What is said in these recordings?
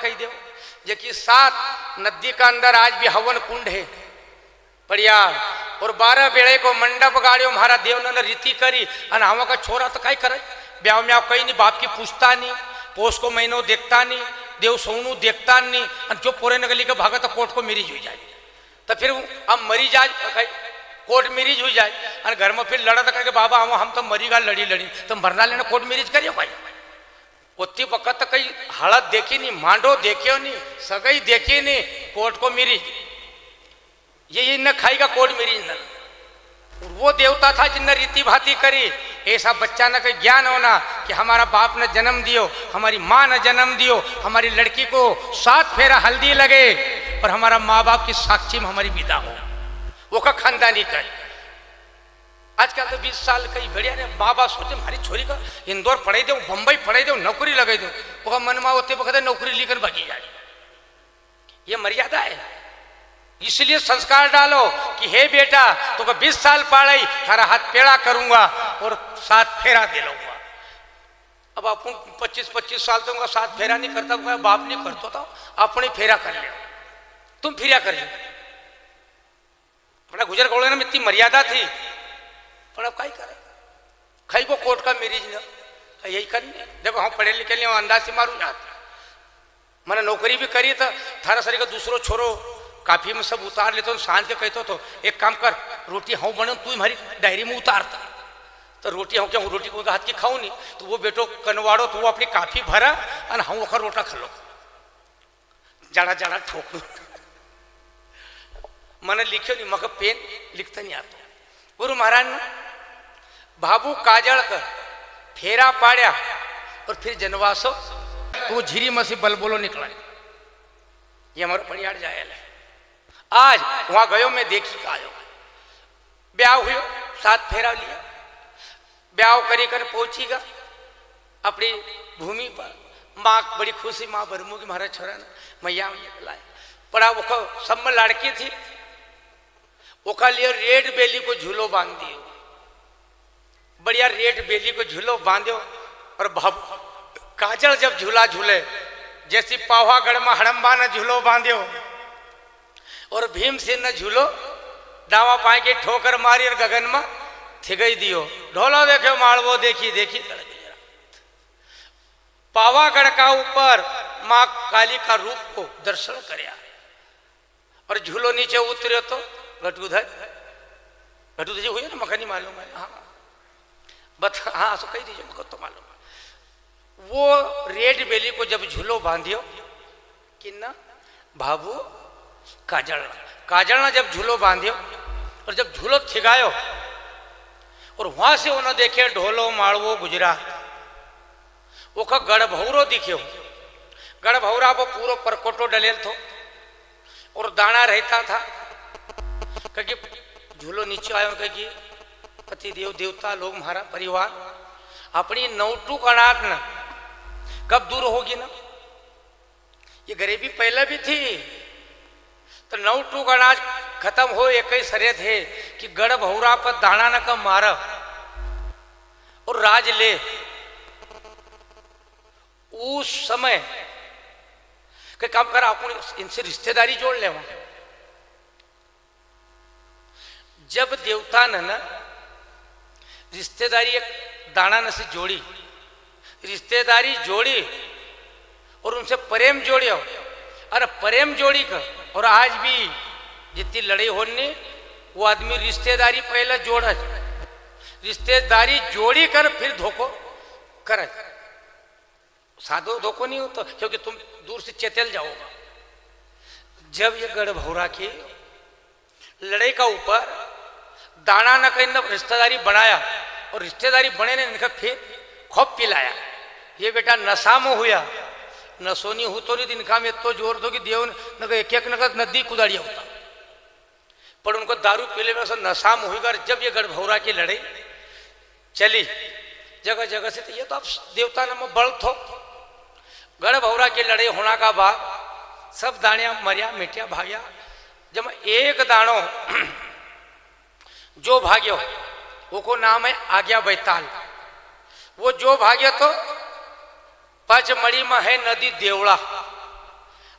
कही दो जे कि 7 नदी का अंदर आज भी हवन कुंड है बढ़िया, और 12 बेड़े को मंडप गाड़ियों हमारा देवनंद रीति करी और हम का छोरा तो कई करे ब्याह में आप कहीं नहीं, बाप की पूछता नहीं, पोष को महीनों देखता नहीं, देव सोनू देखता नहीं, और जो पोरे नगली के भागा तो कोर्ट को मेरी हुई जाए, तो फिर अब मरी जाए कोर्ट मेरीज हो जाए और घर में फिर लड़ा तो कहे बाबा हम तो मरी गा लड़ी तो मरना लेना कोर्ट मेरीज करियो भाई। उतनी वक्त तो कई हालत देखी नहीं, मांडो देखियो नहीं, सगई देखी नहीं, कोर्ट को मेरीज ये न खाएगा कोर्ट मेरीज न। वो देवता था जिनने रीति भाती करी, ऐसा बच्चा न कहीं ज्ञान होना कि हमारा बाप ने जन्म दियो, हमारी माँ ने जन्म दियो, हमारी लड़की को 7 फेरा हल्दी लगे और हमारा माँ बाप की साक्षी में हमारी विदा हो, वो का खानदानी कर। आजकल तो 20 साल कई बढ़िया ने माँ बाप सोचे हमारी छोरी का इंदौर पढ़ाई दो, बम्बई पढ़ाई दो, नौकरी लगाई दो, वो मन में होते वक्त नौकरी लेकर भागी जाए। ये मर्यादा है, इसलिए संस्कार डालो कि हे बेटा तो 20 साल पढ़ाई थारा हाथ पेड़ा करूंगा और 7 फेरा दे लूंगा। अब अपन 25-25 साल तो 7 फेरा नहीं करता, बाप नहीं करता था, अपने फेरा कर ले, तुम फिरा कर ले। अपना गुजर गौड़ में इतनी मर्यादा थी, पर अब क्या करे, खाई को कोर्ट का मेरीज न यही करनी। देखो हम पढ़े लिखे लिए अंदाज से मारू जाते, मैंने नौकरी भी करी तो थारा सरी का दूसरो छोरो काफी में सब उतार लेते, सांझ के कहते तो एक काम कर रोटी हाँ बने तू हमारी डायरी में उतारता, तो रोटी हाँ क्या रोटी को हाथ की खाऊं नहीं, तो वो बेटो कनवाड़ो तो वो अपनी काफी भरा और हाँ वो रोटा खा लो जाड़ा जाड़ा ठोक मैंने लिखियो नहीं, मगर पेन लिखता नहीं आता। गुरु महाराज ने बाबू काजल कर फेरा पाड़या और फिर जनवासो तो वो झीरी मसी बल बोलो निकला। ये हमारा परियार जायल है। आज वहां गयो मैं देखी का आयो, ब्याह हुयो 7 फेरा लिया, ब्याह करी कर पहुंचीगा अपनी भूमि पर, माँ बड़ी खुशी, माँ बरमू की महाराज छोरा ने मैया लाया पड़ा, वो सब में लड़की थी, वो का लिए रेड बेली को झूलो बांध दियो, बढ़िया रेड बेली को झूलो बांधो। और काजल जब झूला झूले जैसी पावागढ़ में हड़म्बा ने झूलो बांधो और भीमसेन ने झूलो दावा पाए के ठोकर मारी और गगन में थिगई दियो, ढोलो देखो मालवो देखी देखी पावागढ़ का ऊपर माँ काली का रूप को दर्शन करया और झूलो नीचे उतरे तो घटूधर जी हुई ना, मखनी मालूम है, हाँ बता हाँ सो कही दीजिए मको तो मालूम है। वो रेड बेली को जब झूलो बांधियो कि ना बाबू काजल ने जब झूलो बांधियो और जब झूलो थिगायो और वहां से उन्होंने देखे ढोलो माड़वो गुजरात, वो का गढ़भौरो दिखे, गढ़भौरा वो पूरा परकोटो डलेल थो और दाना रहता था, क्योंकि झूलो नीचे आयो, क्योंकि पति देव देवता लोग हमारा परिवार अपनी नौटुक अनाथ न कब दूर होगी ना, ये गरीबी पहले भी थी, तो नौटुक अनाज खत्म हो एक ही शर्त है कि गढ़ भौरा पर दाना न कम मार और राज ले। उस समय के काम कर आप इनसे रिश्तेदारी जोड़ ले, जब देवता ने ना रिश्तेदारी एक दाना न से जोड़ी, रिश्तेदारी जोड़ी और उनसे प्रेम जोड़ियो, अरे प्रेम जोड़ी कर, और आज भी जितनी लड़ाई होनी वो आदमी रिश्तेदारी पहले जोड़, रिश्तेदारी जोड़ी कर फिर धोखो कर, साधो धोखो नहीं होता, क्योंकि तुम दूर से चेतल जाओगा। जब ये गढ़भौरा की लड़ाई का ऊपर दाना न कहीं रिश्तेदारी बनाया और रिश्तेदारी बने ने इनका फिर खूब पिलाया, ये बेटा नशा में हुआ, नशो नहीं हो तो नहीं इनका में तो जोर दो कि देव न एक एक नदी कुदाड़िया होता, पर उनको दारू पीले में नशा में हुई। जब ये गढ़भौरा की लड़ाई चली जगह जगह से, तो ये तो अब देवता ने बल थो, गढ़भौरा की लड़ाई होना का बाद सब दानिया मरिया मिटिया भाग्या, जब एक दानो जो भाग्यो वो को नाम है आज्ञा बैताल, वो जो भाग्य तो पचमढ़ी में है नदी देवड़ा,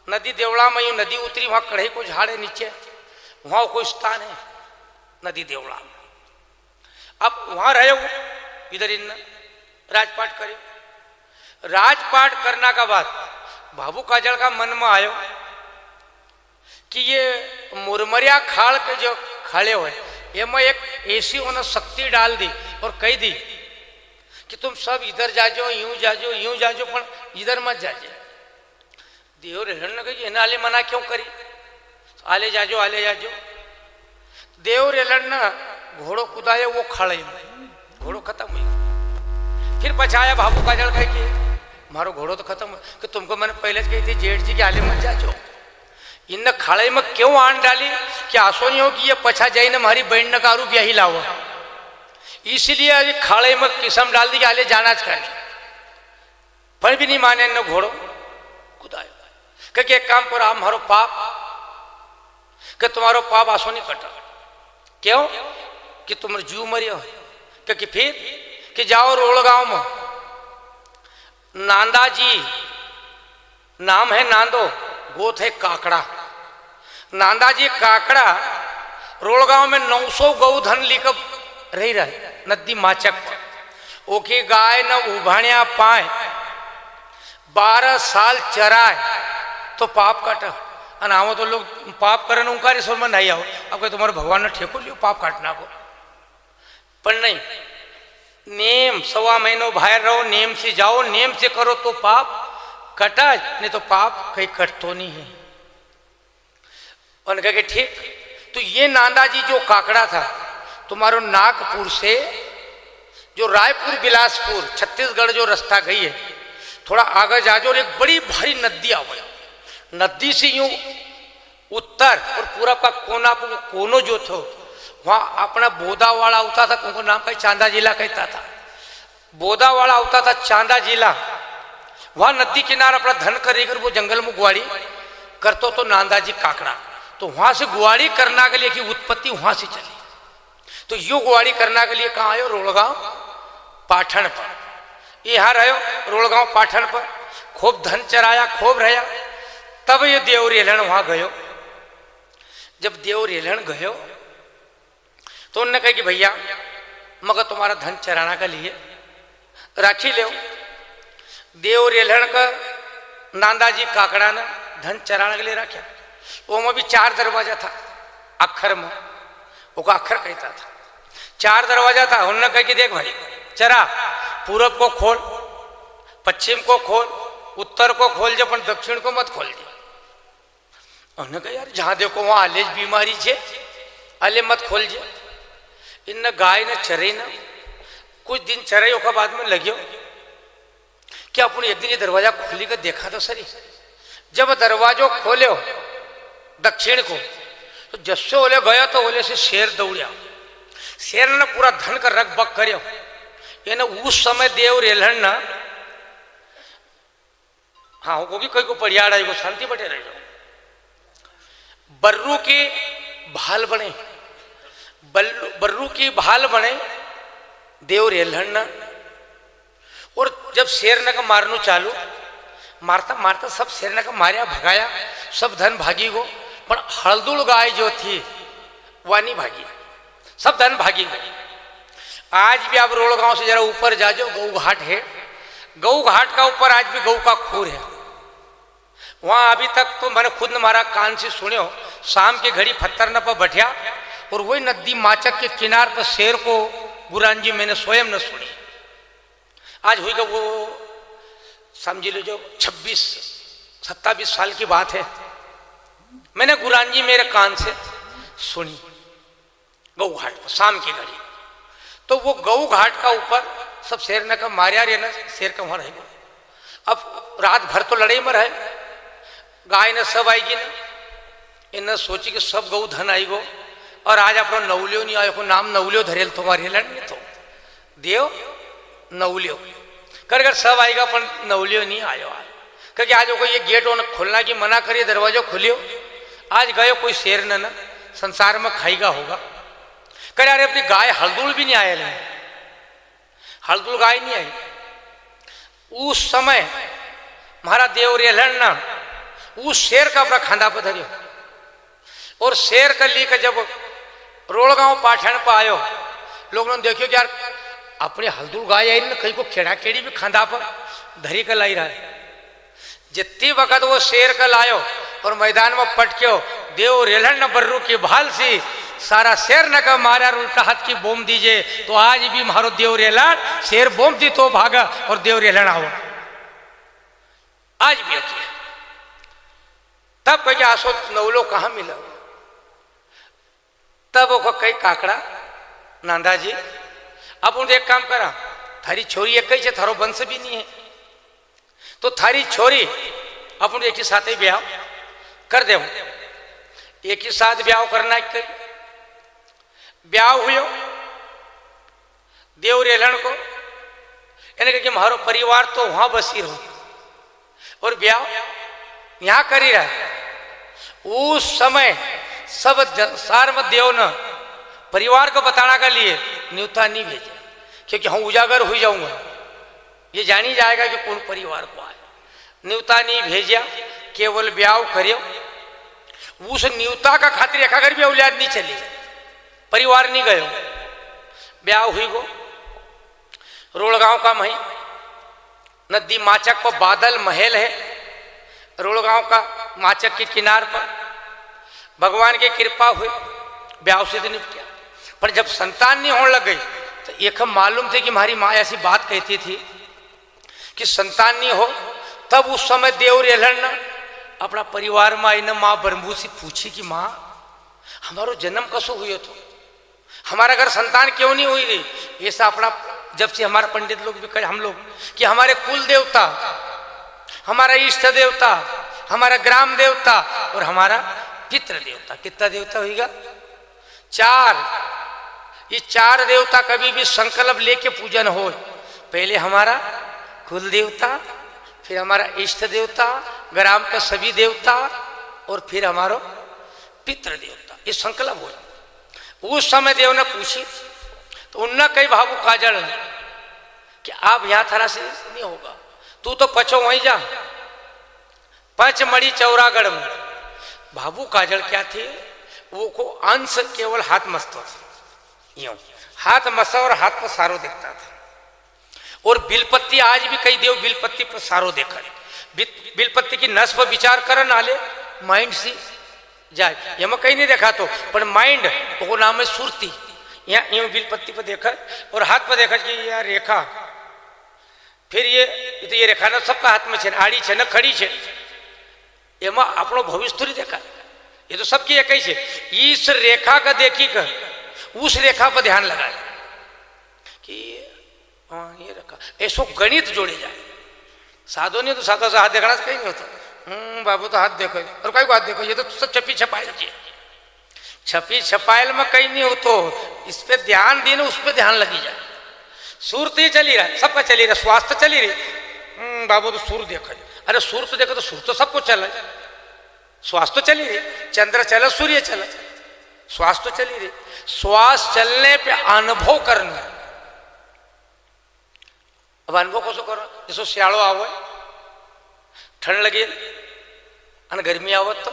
नदी देवड़ा में यूं नदी उतरी, वहां कढ़ई को झाड़े नीचे, वहां कोई स्थान है नदी देवड़ा में। अब वहां रहे हो, इधर इन राजपाट करे। राजपाट करना का बाद बाबू काजल का मन में आयो कि ये मुरमरिया खाड़ के जो खड़े हुए ये में एक ऐसी उन्होंने शक्ति डाल दी और कही दी कि तुम सब इधर जाजो, यूं जाजो, पर इधर मत जाजे। देव रेलण ने कही एना आले मना क्यों करी, आले जाजो आले जाजो। देव रेलण ने घोड़ो कुदायो, वो खड़े घोड़ो खत्म हुई। फिर पछाया बाबू काजल कहे कि मारो घोड़ो तो खत्म हो, कि तुमको मैंने पहले कही थी जेठ जी के आले मत जाजो। इन खाड़े में क्यों आन डाली कि आसो नहीं हो कि ये पछा जाइने हमारी बहन न कारू ब्याही लाओ, इसलिए अभी खाड़े में किस्म डाल दी कि आले जाना चाहिए। पर भी नहीं माने न घोड़ो कुदायो, क्योंकि एक काम करो, हमारो पाप कि तुम्हारो पाप आसो नहीं कटा। क्यों कि तुम जीव मरियो, क्योंकि फिर कि जाओ रोड़ गांव में नांदा जी नाम है, नांदो गोत है काकड़ा। नांदा जी काकड़ा रोड़ गांव में 900 गौधन लेकर रही रहे नदी माचक पर। ओके गाय न उभाण्या पाए, 12 साल चराए तो पाप काटा। अनावो तो लोग पाप करन उनका रिसोर में नहीं आओ, अब कहे तुम्हारे भगवान ने ठेको लियो पाप काटना को, पर नहीं। नेम 1.25 महीनों बाहर रहो, नेम से जाओ, नेम से करो तो पाप कटा, नहीं तो पाप कहीं कटतो नहीं है। उन्होंने कहा कि ठीक। तो ये नांदा जी जो काकड़ा था तुम्हारो नागपुर से जो रायपुर बिलासपुर छत्तीसगढ़ जो रास्ता गई है, थोड़ा आगे जाजो और एक बड़ी भारी नदी आ गई। नदी से यूं उत्तर और पूरब का कोनो जो था वहाँ अपना बोदावाड़ा होता था, उनको नाम कहीं चांदा जिला कहता था। बोदावाड़ा होता था चांदा जिला, वहाँ नदी किनारे अपना धन करेकर वो जंगल में गुआड़ी करतो तो नांदा जी काकड़ा। तो वहाँ से गुआड़ी करना के लिए की उत्पत्ति वहाँ से चली। तो यो गुआड़ी करना के लिए कहाँ आयो, रोड़गांव पाठन पर। यहाँ रहो रोड़गांव पाठन पर, खूब धन चराया, खूब रहा। तब ये देव रेलण वहाँ गयो। जब देव रेलण गयो तो उन्होंने कहा कि भैया मगर तुम्हारा धन चराना के लिए राखी ले। देव रेलण का नांदा जी काकड़ा ने धन चराने के लिए रखा। वो में भी 4 दरवाजा था, अक्षर में वो का अक्षर कहता था। 4 दरवाजा था। उन्होंने कहा कि देख भाई चरा, पूरब को खोल, पश्चिम को खोल, उत्तर को खोल जो, पर दक्षिण को मत खोल दे। उन्होंने कहा यार जहाँ देखो वहाँ आलेज बीमारी छे, आले मत खोल जे। इन गाय ने चरे न, कुछ दिन चरे का बाद में लग्यो कि अपन एक दिन ये दरवाजा खोली कर देखा तो सही। जब दरवाजो खोलो दक्षिण को तो जस्से ओले गया तो ओले से शेर दौड़िया। शेर ने पूरा धन का रग बग करो। ये ना उस समय देव रेलहन ना, हाँ वो भी कहीं को परियाड़ आई को शांति बटे रह जाओ। बर्रू के भाल बने, बर्रू की भाल बने देव रेलहन ना। और जब शेर ने का मारनू चालू, मारता मारता सब शेर ने का मारिया, भगाया, सब धन भागी गो। पर हल्दुल गाय जो थी वह नहीं भागी, सब धन भागी गई। आज भी आप रोड़ गांव से जरा ऊपर जाजो, गऊ घाट है। गऊ घाट का ऊपर आज भी गऊ का खूर है। वहां अभी तक तो मैंने खुद हमारा कान से सुनियो, शाम की घड़ी पत्थर न पर बैठा और वही नदी माचक के किनार पर शेर को गुरानजी मैंने स्वयं न सुनी। आज हुई का वो समझ लो जो 26-27 साल की बात है, मैंने गुरानजी मेरे कान से सुनी गऊ घाट पर शाम की घड़ी। तो वो गऊ घाट का ऊपर सब शेर ने का मारिया रे ना, शेर का वहां रहेगा। अब रात भर तो लड़ाई में रहे, गाय ने सब आएगी ना, इन्हें सोची कि सब गऊ धन आई गो। और आज अपना नवलियो नहीं आयो, नाम नवलियो धरेल तुम्हारे लड़ने तो देव नवलियो कर सब आएगा, पर नवलियो नहीं आयो। आज क्योंकि आज को ये गेट खोलना की मना करिए, दरवाजा खोलियो। आज गयो कोई शेर न संसार में खाईगा होगा। करे अरे अपनी गाय हल्दुल भी नहीं आए, हल्दुल गाय नहीं आई। उस समय महाराज देव रेलहन ना उस शेर का अपना खांदा पर धरियो और शेर का ली का जब रोड़गांव पाठन पर आयो, लोगों ने देखियो कि यार अपने हल्दुल गाय आई ना, कहीं को खेड़ा केड़ी भी खांदा पर धरी कर लाई रहा है। जितनी वक्त वो शेर का लायो और मैदान में पटक्यो, देव रेलन न बर्रू की भाल सी सारा शेर न का मारा उल्टा हाथ की बोम दीजिए, तो आज भी मारो देव रेलन, शेर बोम दी तो भागा और देव रेलन आओ, आज भी होती है। तब कह आसो नवलो कहाँ मिला, तब वो कई काकड़ा नांदा जी अब उन एक काम करा, थारी छोरी एक ही थारो वंश भी नहीं है, तो थारी छोरी अपन एक ही साथ ही ब्याह कर दे, एक ही साथ ब्याह करना है। ब्याह हुयो देव रेलन को, यानी कि मारो परिवार तो वहां बसी रहो और ब्याह यहां कर ही रहा। उस समय सब संसार में देव न परिवार को बताना के लिए न्यूता नहीं भेजे, क्योंकि हम उजागर हो जाऊंगा, ये जानी जाएगा कि कौन परिवार को आए। न्यूता नहीं भेजा, केवल ब्याह करियो। उस न्यूता का खातिर एक अगर भी औलाद नहीं चली, परिवार नहीं गयो, ब्याह हुई गो। रोड़गांव का मही नदी माचक पर बादल महल है, रोड़गांव का माचक के किनार पर भगवान की कृपा हुई, ब्याह से निपटा। पर जब संतान नहीं होने लग गई तो एक हम मालूम थे कि हमारी माँ ऐसी बात कहती थी कि संतान नहीं हो, तब उस समय देव रेलन ने अपना परिवार में आई न माँ ब्रह्मू से पूछी कि माँ हमारो जन्म कसो हुए, तो हमारा घर संतान क्यों नहीं हुई रही। ऐसा अपना जब से हमारे पंडित लोग भी कहे हम लोग कि हमारे कुल देवता, हमारा इष्ट देवता, हमारा ग्राम देवता और हमारा पितृ देवता, कितना देवता होगा? 4। ये 4 देवता कभी भी संकल्प लेके पूजन हो, पहले हमारा कुल देवता, फिर हमारा इष्ट देवता, ग्राम का सभी देवता और फिर हमारा पितृ देवता, ये संकल्प हो। उस समय देव ने पूछी तो उनने कई भावु काजल कि आप यहां थरा से नहीं होगा, तू तो पछो वहीं जा, पचमढ़ी चौरागढ़ में। भावु काजल क्या थे, वो को अंश केवल हाथ मस्तो था, यूं हाथ मसा और हाथ पर सारो देखता था। और बिलपत्ती आज भी कई देव बिलपत्ती पर सारो देखा, बिलपत्ती की नस पर विचार कर नाले माइंड से जाए, ये मैं कहीं नहीं देखा तो, पर माइंड वो नाम है सुरती। यहाँ यूं बिलपत्ती पर देखा और हाथ पर देखा कि यार रेखा, फिर ये तो ये रेखा ना सबका हाथ में छे, आड़ी छे न खड़ी छे, एमा अपनो भविष्य थोड़ी देखा, ये तो सबकी एक ही छे। इस रेखा का देखी कर उस रेखा पर ध्यान लगाए कि हाँ ये रेखा, ऐसो गणित जोड़े जाए। साधो नहीं तो साधा सा हाथ देखना कहीं नहीं होता, बाबू तो हाथ देखो और कई को हाथ देखो, ये तो सब छपी छपायल है, छपी छपायल में कहीं नहीं हो, तो इस पे ध्यान देना, उस पे ध्यान लगी जाए। सूरत ही चली रहा, सबका चली रहा, स्वास्थ्य चली रही, बाबू तो सूर देखो, अरे सूर तो देखो तो सूर तो सबको चला, स्वास्थ्य तो चली रही, चंद्र चला सूर्य चला, स्वास्थ्य तो चली रही। श्वास चलने पे अनुभव करना, अब अनुभव कसो करो, जैसे सियाड़ो आवो, ठंड लगी और गर्मी आवत तो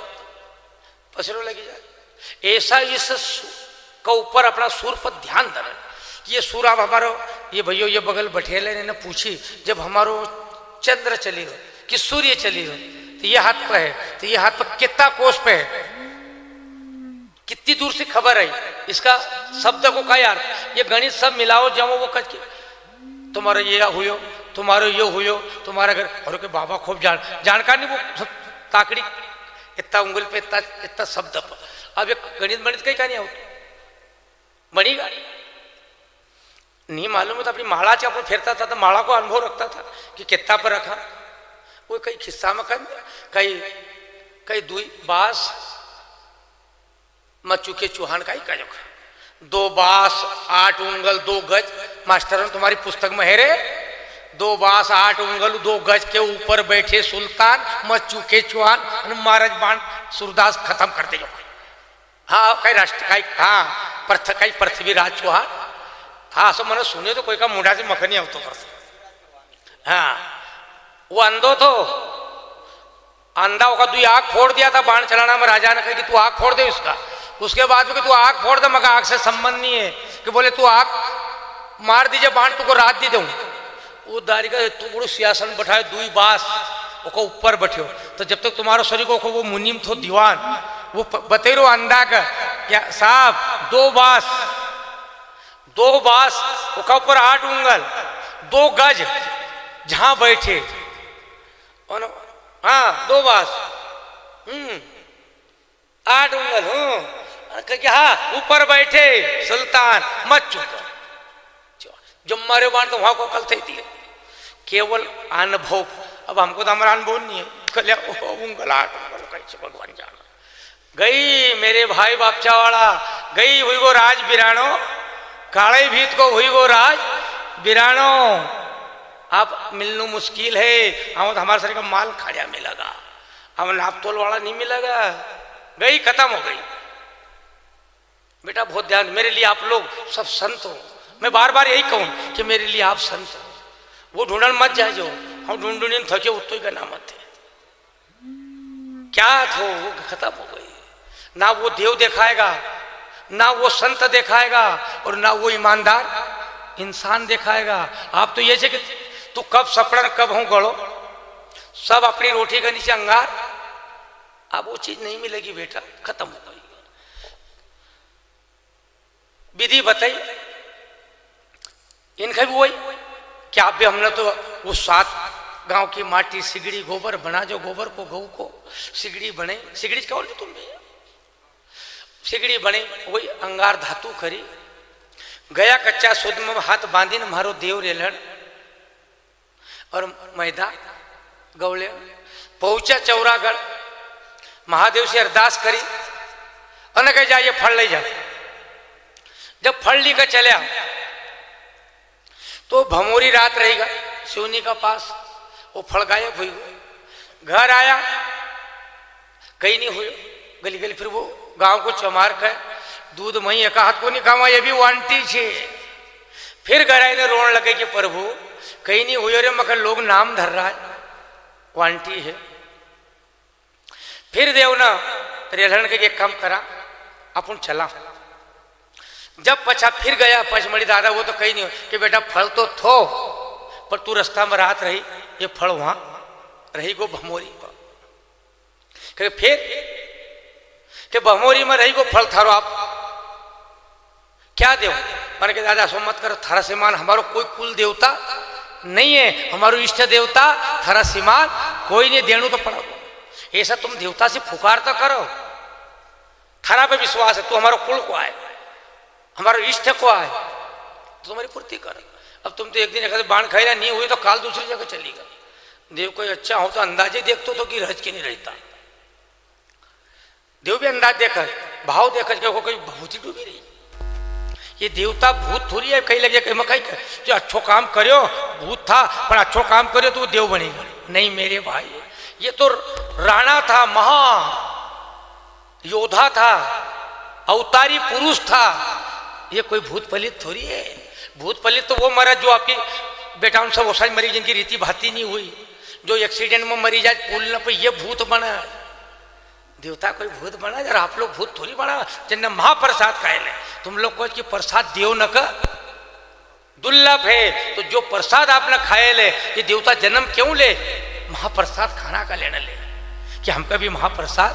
पसीनो लगी जाए, ऐसा इस का ऊपर अपना सूर पर ध्यान धरे। ये सूर अब हमारो ये भैया ये बगल बैठेले ने पूछी, जब हमारो चंद्र चली हो कि सूर्य चली हो, तो ये हाथ पर है, तो ये हाथ पर कितना कोष पे है, कितनी दूर से खबर आई, इसका शब्द को क्या यार, ये गणित सब मिलाओ जमो वो कच के तुम्हारा ये हुयो, तुम्हारा ये हुयो, तुम्हारा घर, और के बाबा खूब जानकार नहीं, वो ताकड़ी इतना उंगल पे इतना शब्द पर। अब ये गणित गणित कहीं का नहीं होता, बनेगा नहीं मालूम है, तो अपनी माला से अपन फेरता था तो माला को अनुभव रखता था कि कितना पर रखा, वो कई खिस्सा में कई दुई बास मच्चू के चूहान का ही का 2 बास 8 उंगल 2 गज, मास्टर तुम्हारी पुस्तक में है रे, 2 बास 8 उंगल 2 गज के ऊपर बैठे सुल्तान मच्चू के चौहान, महाराज बाण सूरदास खत्म करते जो। हाँ कई राष्ट्र कई पृथ्वीराज चौहान, हाँ सब मैंने सुने तो कोई का मुंडा से मखनी आवतो कर, हाँ वो अंधो तो अंधा होगा तू आग फोड़ दिया था बाण चलाना में, राजा ने कहा कि तू आग फोड़ दे उसका। उसके बाद में कि तू आग फोड़ दे, मगर आग से संबंध नहीं है। कि बोले तू आग मार दीजिए बाण, तुको रात दी दूँ। वो दारी का तू बड़ो सियासन बैठाए दुई बास ओको ऊपर बैठो, तो जब तक तुम्हारा शरीर को वो मुनीम थो दीवान वो बतेरो अंधा का क्या साहब दो बास ओका ऊपर 8 उंगल 2 गज जहां बैठे, हाँ 2 बास 8 उंगल हाँ ऊपर बैठे सुल्तान मत चुप जब मारे बाण तो वहां को कल थी केवल अनुभव। अब हमको तो हमारा अनुभव नहीं है, कल उंगल 8 उंगल कैसे भगवान जाना। गई मेरे भाई बापचा वाला गई हुई गो राज बिरानो, काले भीत को हुई गो राज बिरानो। अब मिलना मुश्किल है, हम हमारे शरीर का माल खाया मिलेगा, हम नापतोल वाला नहीं मिलेगा। गई खत्म हो गई। बेटा बहुत ध्यान, मेरे लिए आप लोग सब संत हो, मैं बार बार यही कहूं कि मेरे लिए आप संत हो। वो ढूंढन मत जाए जो हम ढूंढ थके उतो ही करना मत है। क्या थो वो खत्म हो गई। ना वो देव दिखाएगा, ना वो संत दिखाएगा, और ना वो ईमानदार इंसान दिखाएगा। आप तो ये कि तू कब सपड़न कब हूं गड़ो, सब अपनी रोटी के नीचे अंगार। अब वो चीज नहीं मिलेगी बेटा, खत्म हो गई। विधि बताई इनका भी वही क्या आप भी हमने तो वो 7 गांव की माटी सिगड़ी गोबर बना, जो गोबर को गऊ को सिगड़ी बने, सिगड़ी क्या बोलते तुम भी सिगड़ी बने, वही अंगार धातु खरी। गया कच्चा शुद्ध में हाथ बांधी न मारो देव रेलण, और मैदा गौले पहुंचा चौरागढ़ महादेव से अरदास करी और कह जाइए फल ले जा। जब फल लेकर चले तो भमोरी रात रहेगा शिवनी का पास, वो फल गायब हुई। घर आया कहीं नहीं हुई, गली गली फिर वो गांव को चमार कर दूध मही एक हाथ को नहीं खावा, ये भी वांटी छे। फिर घर आए ने रोन लगे कि प्रभु कहीं नहीं हुई, अरे मगर लोग नाम धर रहा है वांटी है। फिर देव ना रेलहन के कम करा अपन चला। जब पछा फिर गया पचमढ़ी दादा, वो तो कहीं नहीं कि बेटा फल तो थो पर तू रास्ता में रात रही, ये फल वहां रही गो भमोरी पर। फिर कि भमोरी में रही गो फल थारो आप क्या देव, मैंने कहा दादा सो मत करो, थारा सीमान हमारो कोई कुल देवता नहीं है, हमारो इष्ट देवता थारा सीमान कोई नहीं, देणु तो पड़ा। ऐसा तुम देवता से पुकार तो करो, थारा पे विश्वास है, तू हमारो कुल को आए, हमारा इष्ट को आए तो तुम्हारी पूर्ति कर। अब तुम तो एक दिन एक बाण खाई नहीं हुई तो काल दूसरी जगह चलेगा। देव कोई अच्छा हो तो अंदाजे देखते तो कि रज के नहीं रहता। देव भी अंदाज देखा भाव देखा कोई भूति डूबी रही। ये देवता भूत थोड़ी है, कहीं लगे कहीं मकई जो अच्छो काम करो भूत था पर अच्छो काम करो तो वो देव बनेगा। नहीं मेरे भाई, ये तो राणा था, महा योद्धा था, अवतारी पुरुष था, ये कोई भूत पलित थोड़ी है। भूत पलित तो वो मरा जो आपकी बेटा सब वो सारी मरी जिनकी रीति भाती नहीं हुई, जो एक्सीडेंट में मरी जाए पुल न पे, ये भूत बना। देवता कोई भूत बना जरा, आप लोग भूत थोड़ी बना। जिनने महाप्रसाद खाए ले, तुम लोग को कि प्रसाद देव न का दुर्लभ है, तो जो प्रसाद आपने खाए ले, ये देवता जन्म क्यों ले, महाप्रसाद खाना का लेना ले कि हमका भी महाप्रसाद।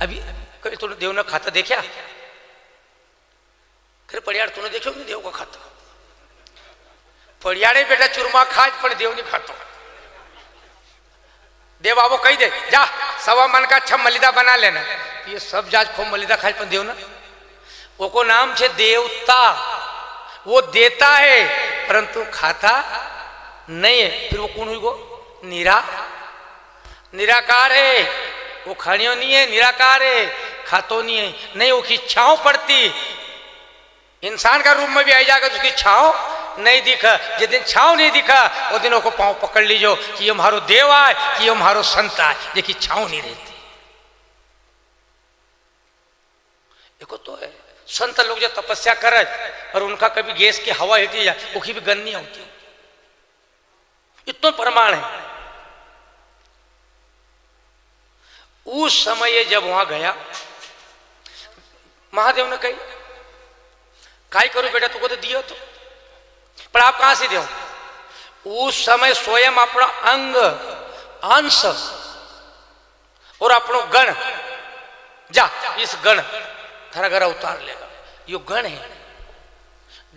अभी कभी तूने देव न खाता देखा, फिर पड़ियाड़ तूने देखो कि देव का खाता, पड़ियाड़े बेटा चूरमा खाज पर देव नहीं खाता। देव बाबू कही दे जा सवा मन का अच्छा मलिदा बना लेना, ये सब जाज खूब मलिदा खाज पर देव ना, वो को नाम छे देवता, वो देता है परंतु खाता नहीं है। फिर वो कौन हुई गो निराकार है, वो खानियो नहीं है, निराकार है, खातो नहीं है। नहीं वो की छांव पड़ती, इंसान का रूप में भी आई जाएगा तो उसकी छांव नहीं दिखा। जिस दिन छांव नहीं दिखा उस दिन को पांव पकड़ लीजो कि ये हमारो देव आए कि ये हमारो संत आए, देखिए छांव नहीं रहती। देखो तो है संत लोग जो तपस्या करे और उनका कभी गैस की हवा हिटी जाए वो भी गंद नहीं होती, इतना प्रमाण है। उस समय जब वहां गया, महादेव ने कही काय करूं बेटा, तुको तो दियो तो, पर आप कहां से दो? उस समय स्वयं अपना अंग अंश और अपनो गण, जा इस गण थारा घर उतार लेगा, यो गण है।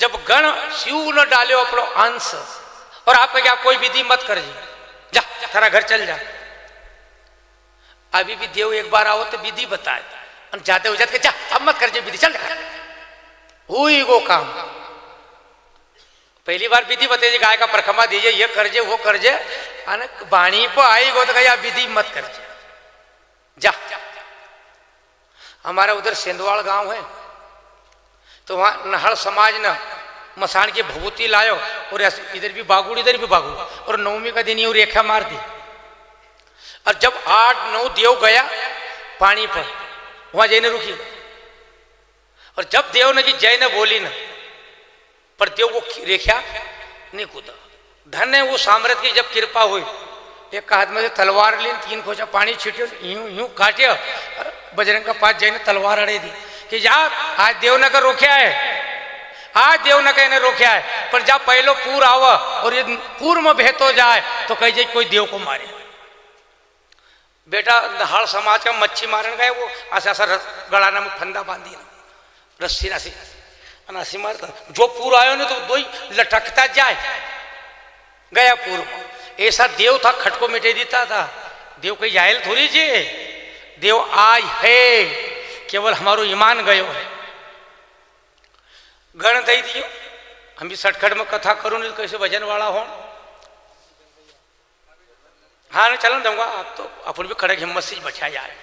जब गण शिव न डालो अपनो अंश और आप क्या कोई विधि मत कर जी, जा थारा घर चल जा। अभी भी देव एक बार आओ तो विधि बताए, जाते हो जाते जा अब मत कर जी विधि, चल हुई वो काम। पहली बार विधि बताइए, गाय का परखमा दीजिए, ये कर जे वो कर जे, बाणी पर आई गो तो कहा विधि मत कर जा। हमारा उधर सेंधवाड़ गांव है, तो वहां नहड़ समाज ने मसान की भभूति लायो और इधर भी बागुड़ इधर भी बागुड़, और नवमी का दिन यूं रेखा मार दी। और जब 8-9 देव गया पानी पर, वहां जय ने रुकी, और जब देव ने की जय ने बोली ना, पर देव वो रेखा नहीं कूदा। धन है वो सामर्थ की जब कृपा हुई, एक हाथ में से तलवार ली, 3 खोचा पानी छीटे, यूं यूं काटे, और बजरंग का पास जय ने तलवार अड़े दी कि जा आज देव ने का रोक्या है, आज देव ने कहने रोक्या है, पर जा पहलो पूर आवा और ये पूर में बहतो जाए तो कह जाए कोई देव को मारे। बेटा नहाड़ समाज का मच्छी मारन गए, वो ऐसा ऐसा गड़ाना में फंदा बांधी रस्सी नासी अनासी मारता, जो पूर आयो ने तो दो ही लटकता जाए, गया पूर में। ऐसा देव था, खटको मिटे देता था। देव कहीं जायल थोड़ी जी, देव आज है, केवल हमारो ईमान गयो है। गण दई दियो, हम भी सटखट में कथा करूं नहीं कैसे भजन वाला हो। हाँ नहीं चलन दूंगा, आप तो अपन भी खड़े हिम्मत से बचा जाए।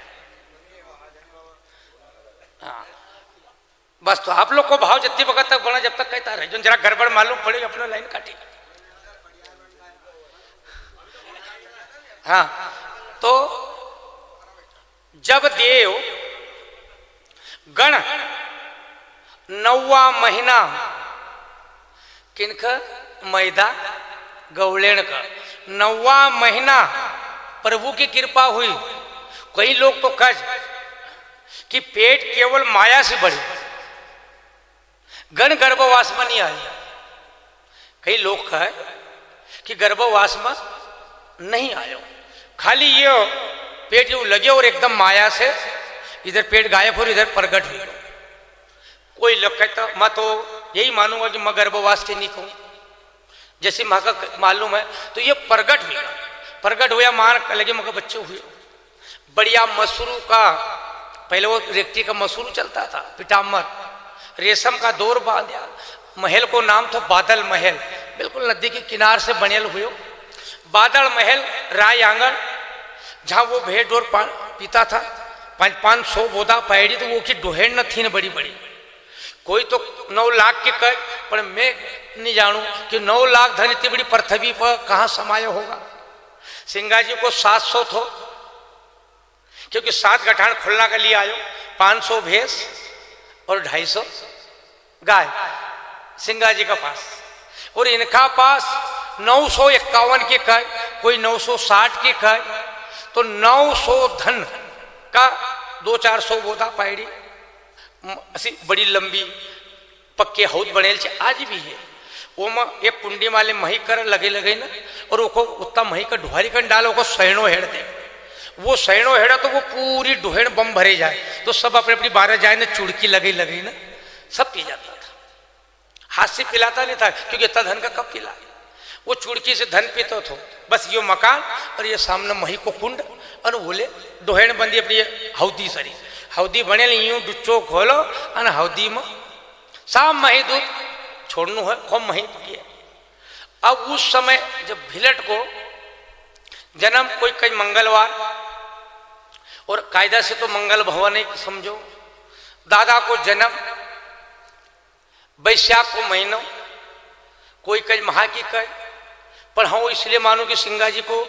हाँ बस, तो आप लोग को भाव जितनी वक्त तक बना जब तक कहता रहे, जो जरा गड़बड़ मालूम पड़ेगी अपना लाइन काटी। हाँ तो जब देव गण 9वां महीना किनका मैदा गौलेण का 9वां महीना प्रभु की कृपा हुई। कई लोग तो कह कि पेट केवल माया से बढ़ी, गण गर्भवास में नहीं आई। कई लोग कहे कि गर्भवास में नहीं आयो, खाली ये पेट यूं लगे और एकदम माया से इधर पेट गायब और इधर प्रकट हुई। कोई लोग कहता मैं तो यही मानूंगा कि मैं गर्भवास के नहीं कहूं, जैसे माँ का मालूम है तो ये प्रकट हुआ मान लगे मगर बच्चे हुए। बढ़िया मसरू का, पहले वो रेक्टी का मसरू चलता था, पिटामर रेशम का दौर बांधा, महल को नाम था बादल महल, बिल्कुल नदी के किनार से बनेल हुए बादल महल राय आंगन, जहाँ वो भेड़ डोर पीता था। 500 बोदा पैड़ी, तो वो की डोहेड़ न थी न बड़ी बड़ी। कोई तो 9 लाख के कह, पर मैं नहीं जानू कि 9 लाख धन इतनी बड़ी पृथ्वी पर कहाँ समाया होगा। सिंगा जी को 700 थो, क्योंकि 7 गठान खुलना के लिए आयो, 500 भैंस और 250 गाय सिंगा जी का पास, और इनका पास 951 के कह, कोई 960 के कह, तो 900 धन का 200-400 बोदा पैड़ी ऐसी बड़ी लंबी पक्के हौद बनेल छे, आज भी है। वो में एक कुंडी वाले मही कर लगे ना, और वो उतना मही का ढुहारी कर डालो, वो सैनो हेड़ दे। वो सैनो हेड़ा तो वो पूरी ढुहेड़ बम भरे जाए, तो सब अपने अपनी 12 जाए ना, चुड़की लगे ना, सब पी जाता था। हाथ से पिलाता नहीं था, क्योंकि इतना धन का कब पिला, वो चुड़की से धन पीता था। बस ये मकान और ये सामने मही को कुंड, और बोले ढुहेड़ बंदी अपनी हौदी सरी, हौदी बने यूं डुच्चो खोलो, और हौदी में साम मही दूध छोड़नू है, खूब मही पिए। अब उस समय जब भिलट को जन्म कोई कई मंगलवार, और कायदा से तो मंगल भवन है समझो, दादा को जन्म वैशाख को महीनों, कोई कई महा की कई, पर हाँ इसलिए मानो कि सिंगा जी को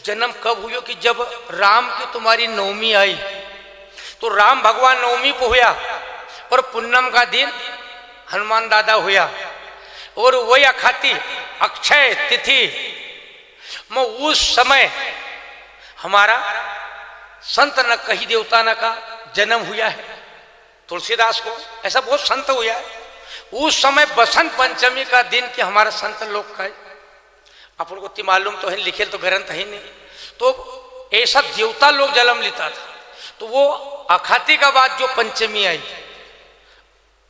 जन्म कब हुआ कि जब राम की तुम्हारी नवमी आई, तो राम भगवान नवमी को हुआ, और पूनम का दिन हनुमान दादा हुआ, और वही अखाती अक्षय तिथि में उस समय हमारा संत न कही देवता न का जन्म हुआ है। तुलसीदास को ऐसा बहुत संत हुआ है। उस समय बसंत पंचमी का दिन के हमारा संत लोग का अपन को मालूम तो है, लिखे तो ग्रंथ है नहीं, तो ऐसा देवता लोग जन्म लेता था। तो वो अखाती का बाद जो पंचमी आई,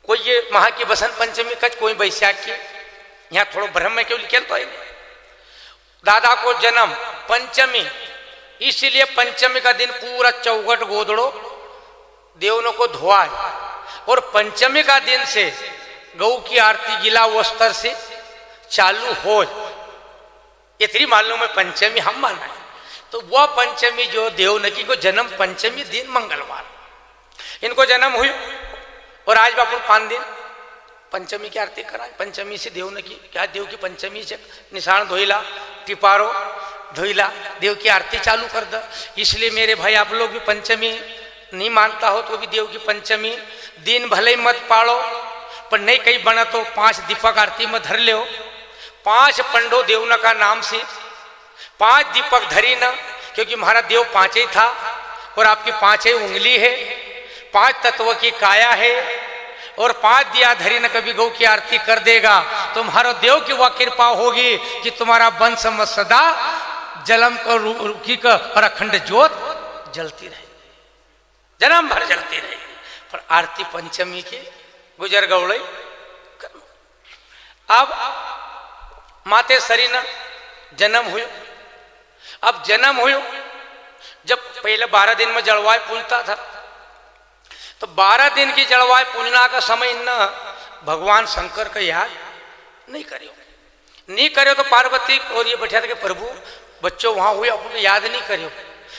कोई ये महा की बसंत पंचमी कच, कोई बैसाख की, यहाँ थोड़ा ब्रह्म में क्यों लिखे तो है नहीं। दादा को जन्म पंचमी, इसीलिए पंचमी का दिन पूरा चौघट गोदड़ो देवनों को धोआ, और पंचमी का दिन से गौ की आरती गिला वस्त्र से चालू हो। इतनी मालूम है पंचमी हम माना है। तो वह पंचमी जो देवनकी को जन्म पंचमी दिन मंगलवार इनको जन्म हुई, और आज बापू 5 दिन पंचमी की आरती कराए। पंचमी से देवनकी क्या, देव की पंचमी से निशान धोइला, टिपारो धोइला, देव की आरती चालू कर दो। इसलिए मेरे भाई आप लोग भी पंचमी नहीं मानता हो तो भी देव की पंचमी दिन भले ही मत पाड़ो, पर नहीं कहीं बना तो 5 दीपक आरती में धर ले। 5 पंडो देवना का नाम से 5 दीपक धरी न, क्योंकि हमारा देव 5 ही था और आपकी 5 ही उंगली है, 5 तत्व की काया है, और 5 दिया धरी न कभी गौ की आरती कर देगा तुम्हारा देव की वह कृपा होगी कि तुम्हारा वंश में सदा जलम कर रुकी का और अखंड ज्योत जलती रहेगी, जन्म भर जलती रहेगी। पर आरती पंचमी के गुजर गौड़ई। अब माते सरी न जन्म हुई। अब जन्म हुई, जब पहले 12 दिन में जड़वाए पूजता था, तो 12 दिन की जड़वाए पूजना का समय न भगवान शंकर का याद नहीं करियो तो पार्वती और ये बैठा था कि प्रभु बच्चों वहां हुए अपन याद नहीं करियो।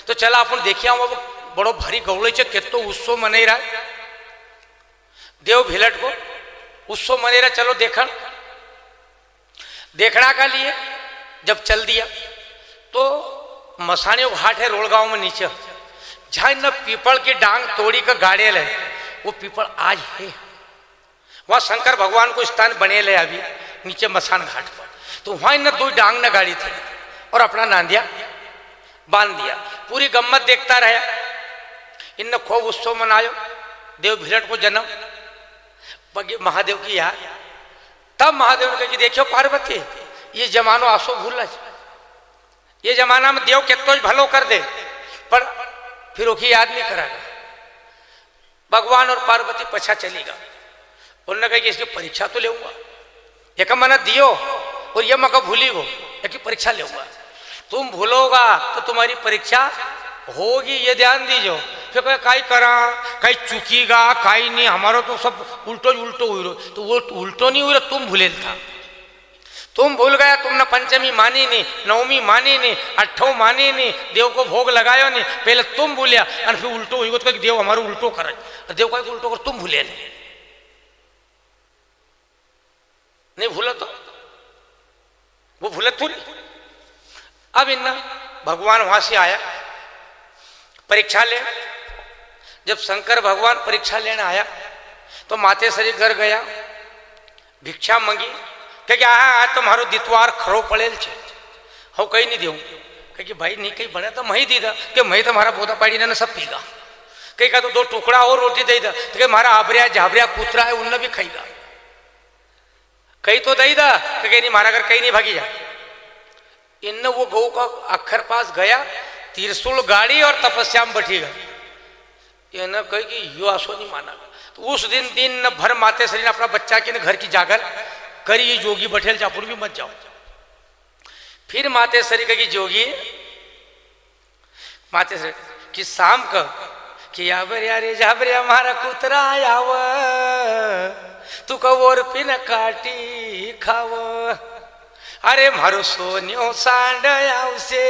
तो चला अपन देखिया वो बड़ो भारी गौड़े चे कितो उत्सव मने रहा देव भिलट को उत्सव मने रहा। चलो देखना का लिए जब चल दिया तो मसाने घाट है रोड़गांव में नीचे, जहां न पीपल की डांग तोड़ी का गाड़ेल है, वो पीपल आज है। वहां शंकर भगवान को स्थान बने ले अभी नीचे मसान घाट पर। तो वहां न 2 डांग न गाड़ी थी और अपना नांदिया बांध दिया। पूरी गम्मत देखता रहा। इन खूब उत्सव मनायो, देव भिलट को जन्म महादेव की याद। तब महादेव ने कहा कि देखियो पार्वती, ये जमानो आसो भूल, ये जमाना में देव कितो भलो कर दे, पर फिर वो याद नहीं करागा। भगवान और पार्वती पछा चलेगा। उन्होंने कहा कि इसकी परीक्षा तो लेऊंगा, एक मना दियो और ये मका भूली हो, एक परीक्षा लेऊंगा। तुम भूलोगा तो तुम्हारी परीक्षा होगी, ये ध्यान दीजो। फिर काई करा, काई चुकीगा, काई नहीं, हमारा तो सब उल्टो हुई रहो। तो वो उल्टो नहीं हुई रहा, तुम भूले था। तुम भूल गया, तुमने पंचमी मानी नहीं, नवमी मानी नहीं, 8 मानी नहीं, देव को भोग लगायो नहीं। पहले तुम भूलिया और फिर उल्टो हुई तो देव हमारो उल्टो करे, देव का उल्टो कर तुम भूले नहीं भूला तो वो भूले थोड़ी। अब इन भगवान वहां से आया परीक्षा ले। जब शंकर भगवान परीक्षा लेने आया तो मातेश्वरी घर गया, भिक्षा मांगी कि आ तुम्हारो दितवार खरो पड़ेल छे, हो कहीं नहीं देऊ। कहे भाई नहीं कहीं बने तो मही दी दा, कि मही तुम्हारा बोधा पाड़ी ने सब पीगा। कहीं का तो 2 टुकड़ा और रोटी दे दा, तो मारा आबरिया झाबरिया कुतरा है उनने भी खाईगा। कहीं तो दई दा, कहीं नहीं मारा घर कहीं नहीं भागी जा। इन वो गौ का अक्षर पास गया, त्रिशूल गाड़ी और तपस्या में बैठी गई। ये न कही कि यो आसो नहीं माना। तो उस दिन भर मातेश्वरी ने अपना बच्चा के घर की जागर करी, ये जोगी बैठेल चापुर भी मत जाओ। फिर मातेश्वरी कही जोगी मातेश्वरी कि शाम का कि याबरिया रे जाबरिया हमारा कुतरा आव, तू कवोर पिन काटी खाव। अरे मारो सोनियो सांड आवसे,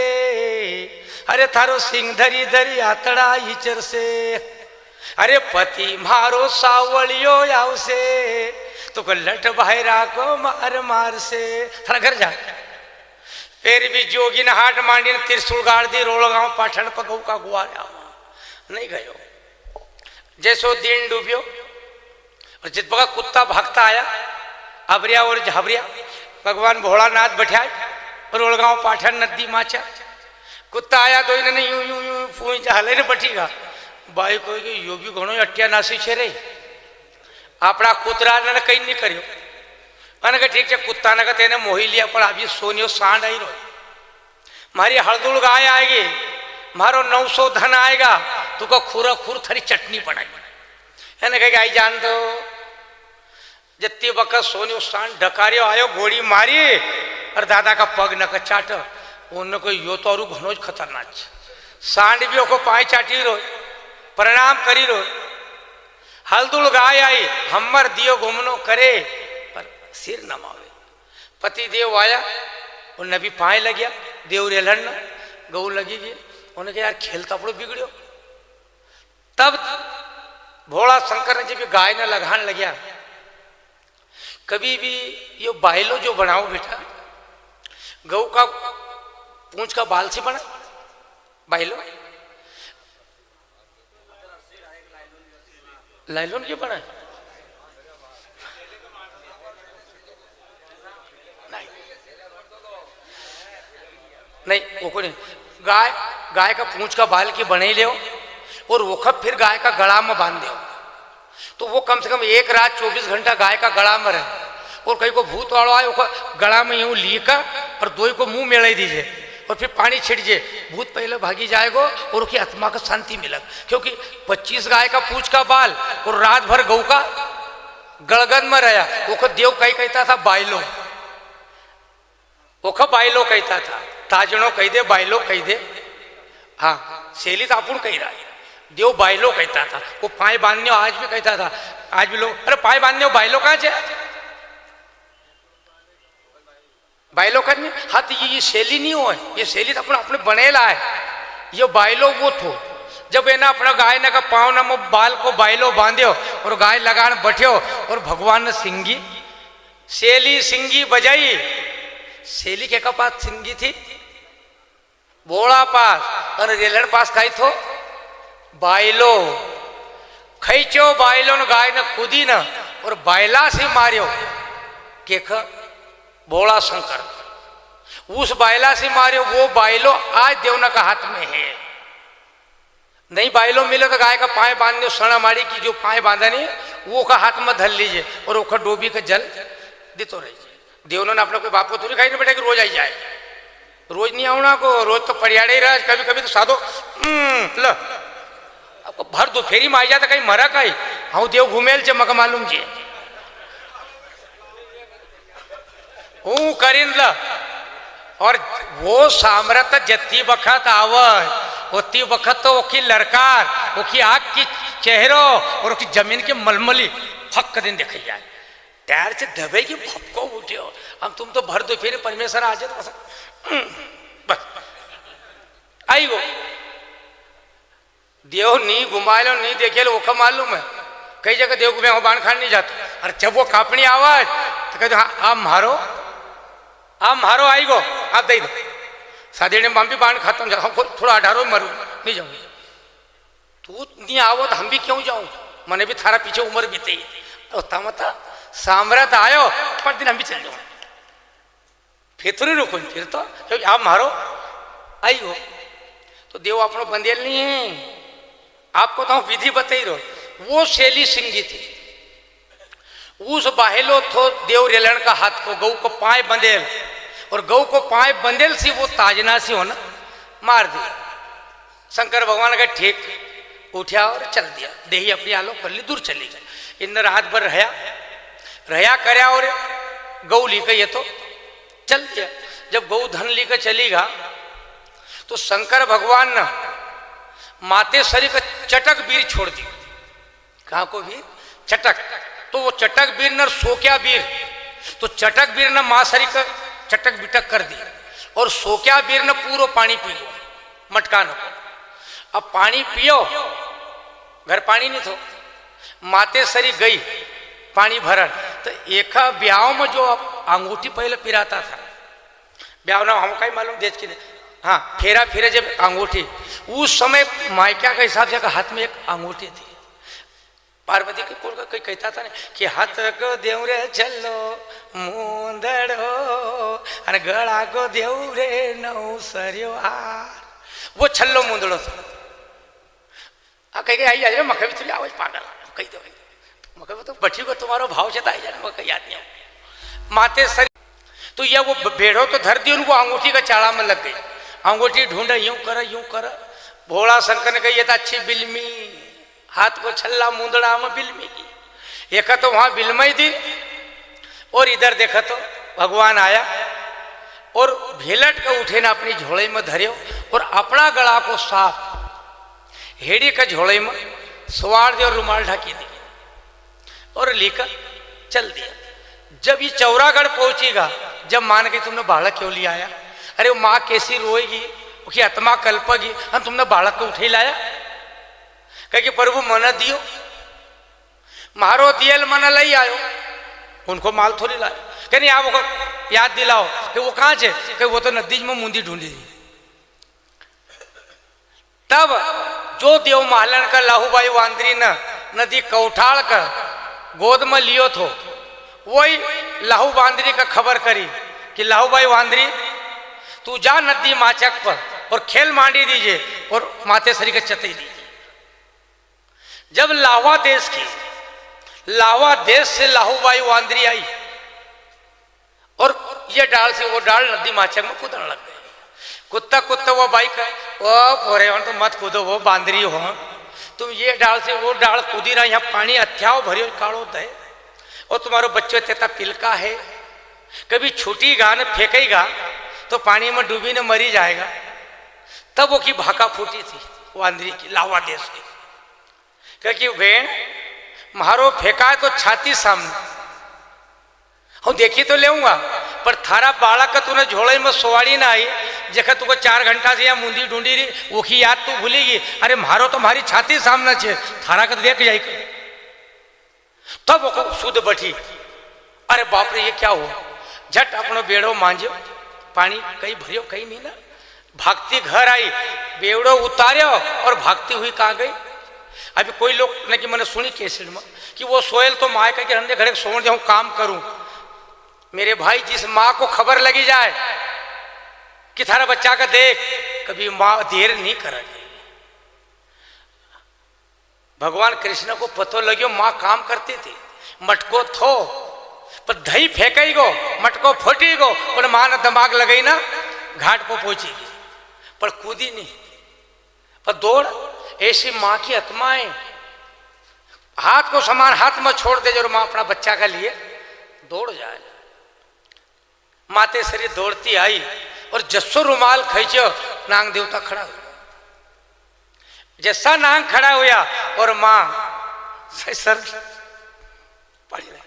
अरे थारो सिंह धरी धरी आतड़ा इचर से। अरे पति मारो सावलियो आवसे, तो को लट भाईरा को मार से। थारा घर जा। फिर भी जोगी ने हाट मांडी ने त्रिशूल गाड़ दी, रोड़गांव पाठन पगऊ का गुआर नहीं गयो। जैसो दिन डूबियो और जित बगा कुत्ता भागता आया, अबरिया और झाबरिया भगवान भोलानाथ बैठाए, रोड़गांव पाठन नदी माचा। कुत्ता आया तो इन्होंने यूं यूं यूं પૂંજ હાલે ને પટીગા બાઈ કોઈ કે યો બી ઘણો અટ્યાનાસી છે રે આપણા કૂતરાને કંઈ નહીં કર્યો અને કે ઠીક છે કૂતાને કે તેને મોહી લ્યા પણ આવી સોનિયો સાંડ આવી રહ્યો મારી હળદુળ ગાય આएगी મારો 900 ધન આएगा તું કો ખુરા ખુર થરી ચટણી બનાવી એને કહે કે આઈ જાન દો जत्ती वक्त सोनी सांड ढकारियो आयो गोली मारी और दादा का पग न चाट उन्होंने को यो तो और घनो खतरनाक सांड भी ओको पाए चाटी रो प्रणाम करी रो हलदुल गाय आई हमर दियो घुमनो करे पर सिर नमावे पति देव आया उन्हें भी पाए लग गया देव रेलन गऊ लगी गई उन्हें यार खेल तपड़ो बिगड़ो तब भोला शंकर ने जब गाय ने लगान लग गया कभी भी ये बायलो जो बनाओ बेटा गऊ का पूंछ का बाल से बना बायलो लाइलोन क्यों बना नहीं नहीं वो को नहीं गाय गाय का पूंछ का बाल की बने ले और वो कब फिर गाय का गला में बांध दो तो वो कम से कम एक रात 24 घंटा गाय का गला में रहे और कहीं को भूत वालों आए वो गला में यूं लीका और दो को मुंह मेड़ा दीजिए और फिर पानी छिड़िए भूत पहले भागी जाएगा और उसकी आत्मा को शांति मिलेगा क्योंकि 25 गाय का पूंछ का बाल और रात भर गऊ का गड़गड़ में रहा वो देव कहीं कहता था बायलो वो बायलो कहता था ताजनो कह दे बायलो कह दे हाँ शैली तो अपन कह रहा है देव बायलो कहता था वो पाए बांधने आज भी कहता था आज भी लोग अरे पाए बांधने बायलो कहाँ है बायलो करने हाँ तो ये शैली नहीं हो ये शैली तो अपने अपने बनेला है ये बायलो वो थो जब है ना अपना गाय ना का पाँव ना में बाल को बायलो बांध्यो और गाय लगान बैठ्यो और भगवान ने सिंगी शैली सिंगी बजाई शैली के का पास सिंगी थी बोड़ा पास और रेलर पास खाई थो बायलो खैचो बायलो ने गाय ने कूदी न और बायला से मारियो के भोला शंकर उस बायला से मारियो वो बायलो आज देवना का हाथ में है नहीं बायलो मिले तो गाय का पाए बांधने सणा मारी की जो पाए बांधा नहीं वो का हाथ में धर लीजिए और वो डोबी का जल देते रहिए देवना ने अपने कोई बाप को थोड़ी खाई नहीं बेटा कि रोज आई जाए रोज नहीं आना को रोज तो परियाड़े ही रहा कभी कभी तो साधो ल आपको भर दो फेरी में आ जाता कहीं मरा कहीं हाँ देव घूमेल चे मका मालूम जी हूँ करीन ल और वो साम्राज्य जत्ती वक्त आवत होती वक्त तो ओकी लड़कार ओकी आग की चेहरो और ओकी जमीन की मलमली फक दिन देखे जाए टैर से दबे की भपको उठियो हम तुम तो भर दो फेरी परमेश्वर आ जाए तो बस आई गो देव नहीं घुमा लो नहीं देखे लो वो मालूम है कई जगह देव घूमे बाण खान नहीं जाता और जब वो कापनी आवाज तो कहते हाँ आप मारो आई गो आप दे दो सादे ने हम भी बाण खाता हूँ थोड़ा 18 मरू नहीं जाऊँ तू नहीं आओ तो हम भी क्यों जाऊँ मैंने भी थारा पीछे उम्र बीते मता साम्राज्य आयो पर दिन हम भी चल जाऊँ फिर थोड़ी रुको फिर तो क्योंकि आप मारो आई हो तो देव अपनो बंदेल नहीं है आपको तो विधि बताई रहो वो शैली सिंगी थी उस बाहेलो थो देव रेलन का हाथ को गऊ को पाए बंदेल और गऊ को पाए बंदेल सी वो ताजना सी होना मार दिया शंकर भगवान का ठीक उठा और चल दिया देही अपनी आलो कर ली दूर चली गई इन रात भर रहा करया और गऊ ली गई तो चल दिया जब गऊ धन लेकर चलेगा तो शंकर भगवान ने माते शरीर का चटक वीर छोड़ दी कहाँ को वीर चटक तो वो चटक वीर न सोक्या वीर तो चटक वीर ने माँ शरीर का चटक बिटक कर दी और सोक्या वीर ने पूरा पानी पी लो मटका न अब पानी पियो घर पानी नहीं थो माते शरीर गई पानी भरन तो एक ब्याह में जो अंगूठी पहले पिराता था ब्याह ना हम कहीं मालूम देश की नहीं हाँ फेरा फेरे जब अंगूठी उस समय मायका के हिसाब से हाथ में एक अंगूठी थी पार्वती के कुल का कोई कहता था नहीं कि हाथ को देव रे चलो मुंदड़ो अरे गड़ा को देव रे नौ सरियो हार वो छल्लो मुंदड़ो था कहीं आई जाए मकई भी तुझे आवाज पागल कही दो मकई तो बठी को तुम्हारो भाव से आई जाए मकई याद नहीं हो माते सर तो यह वो भेड़ो तो धर दी उनको अंगूठी का चाड़ा में लग गई अंगूठी ढूंढे यूं कर भोला शंकर ने कही ये तो अच्छी बिल्मी हाथ को छल्ला मुंदड़ा में बिल्मी की एक तो वहां बिल्मई दी और इधर देखा तो भगवान आया और भेलट का उठे ना अपनी झोले में धरियो और अपना गला को साफ हेड़ी का झोले में सवार दे और रुमाल ढकी दी और लेकर चल दिया। जब ये चौरागढ़ पहुंचेगा जब मान के तुमने बालक क्यों लिया आया अरे वो माँ कैसी रोएगी उसकी आत्मा कल्पगी हम तुमने बालक को उठे लाया कहे कि प्रभु मन दियो मारो दियल मन लई आयो उनको माल थोड़ी लायो कह नहीं आप याद दिलाओ कि वो कहाँ से कि वो तो नदी में मुंदी ढूंढी थी। तब जो देव मालन का लाहूबाई वांदरी न नदी कौठाड़ कर गोद में लियो थो वही लाहू वांदरी का खबर करी कि लाहूबाई वांदरी तू जा नदी माचक पर और खेल मांडी दीजिए और मातेश्वरी का चतई दीजिए। जब लावा देश से लाहूबाई वांदरी आई और ये डाल से वो डाल नदी माचक में कूदने लग गए। कुत्ता वो बाई का वो पोरे तो मत कूदो वो बांदरी हो तुम ये डाल से वो डाल कूदी रहा यहाँ पानी अथ्याओ भरियो काड़ो दे और तुम्हारो बच्चों तेता पिलका है कभी छूटी गा न फेंकेगा तो पानी में डूबी न मरी जाएगा। तब वो की भाका फूटी थी वांदरी की लावा देश की क्योंकि भेड़ मारो फेंका है तो छाती सामने हम देखी तो लेऊंगा पर थारा बालक तूने झोले में सोवाड़ी ना आई जखा तुको 4 घंटा से यहाँ मुंदी ढूंढी रही वो की याद तू भूलेगी अरे मारो तो हमारी छाती सामने छे थारा का देख जाए तब वो शुद्ध बैठी अरे बाप रे ये क्या हुआ झट अपनो बेड़ो मांझो पानी कहीं भरियो कहीं नहीं ना भागती घर आई बेवड़ो उतार्यो और भागती हुई कहाँ गई। अभी कोई लोग ने कि मैंने सुनी कैसेट में कि वो सोयल तो माँ का अंधे घरे सोन जाऊं काम करूं। मेरे भाई जिस माँ को खबर लगी जाए कि थारा बच्चा का देख कभी माँ देर नहीं करेगी। भगवान कृष्ण को पतो लगे माँ काम करती थी मटको थो पर दही फेंकई गो मटको फूटी गो पर माँ ने दिमाग लगाई ना घाट को पहुंचेगी पर कूदी नहीं पर दौड़ ऐसी माँ की आत्माएं हाथ को समान हाथ में छोड़ दे जो माँ अपना बच्चा का लिए दौड़ जाए। मातेश्वरी दौड़ती आई और जस्सो रुमाल खींचो नांग देवता खड़ा हुआ जैसा नांग खड़ा हुआ और माँ सर पड़ी रही।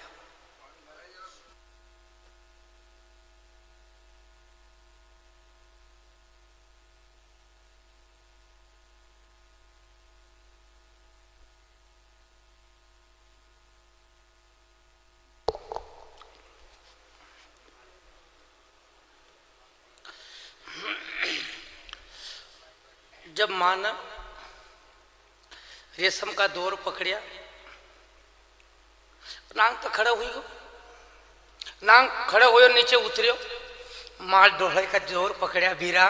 जब माँ ने रेशम का दौर पकड़िया नांग तो खड़ा हुई गो नांग खड़ा हुए नीचे उतरियो माल डोले का जोर पकड़िया बीरा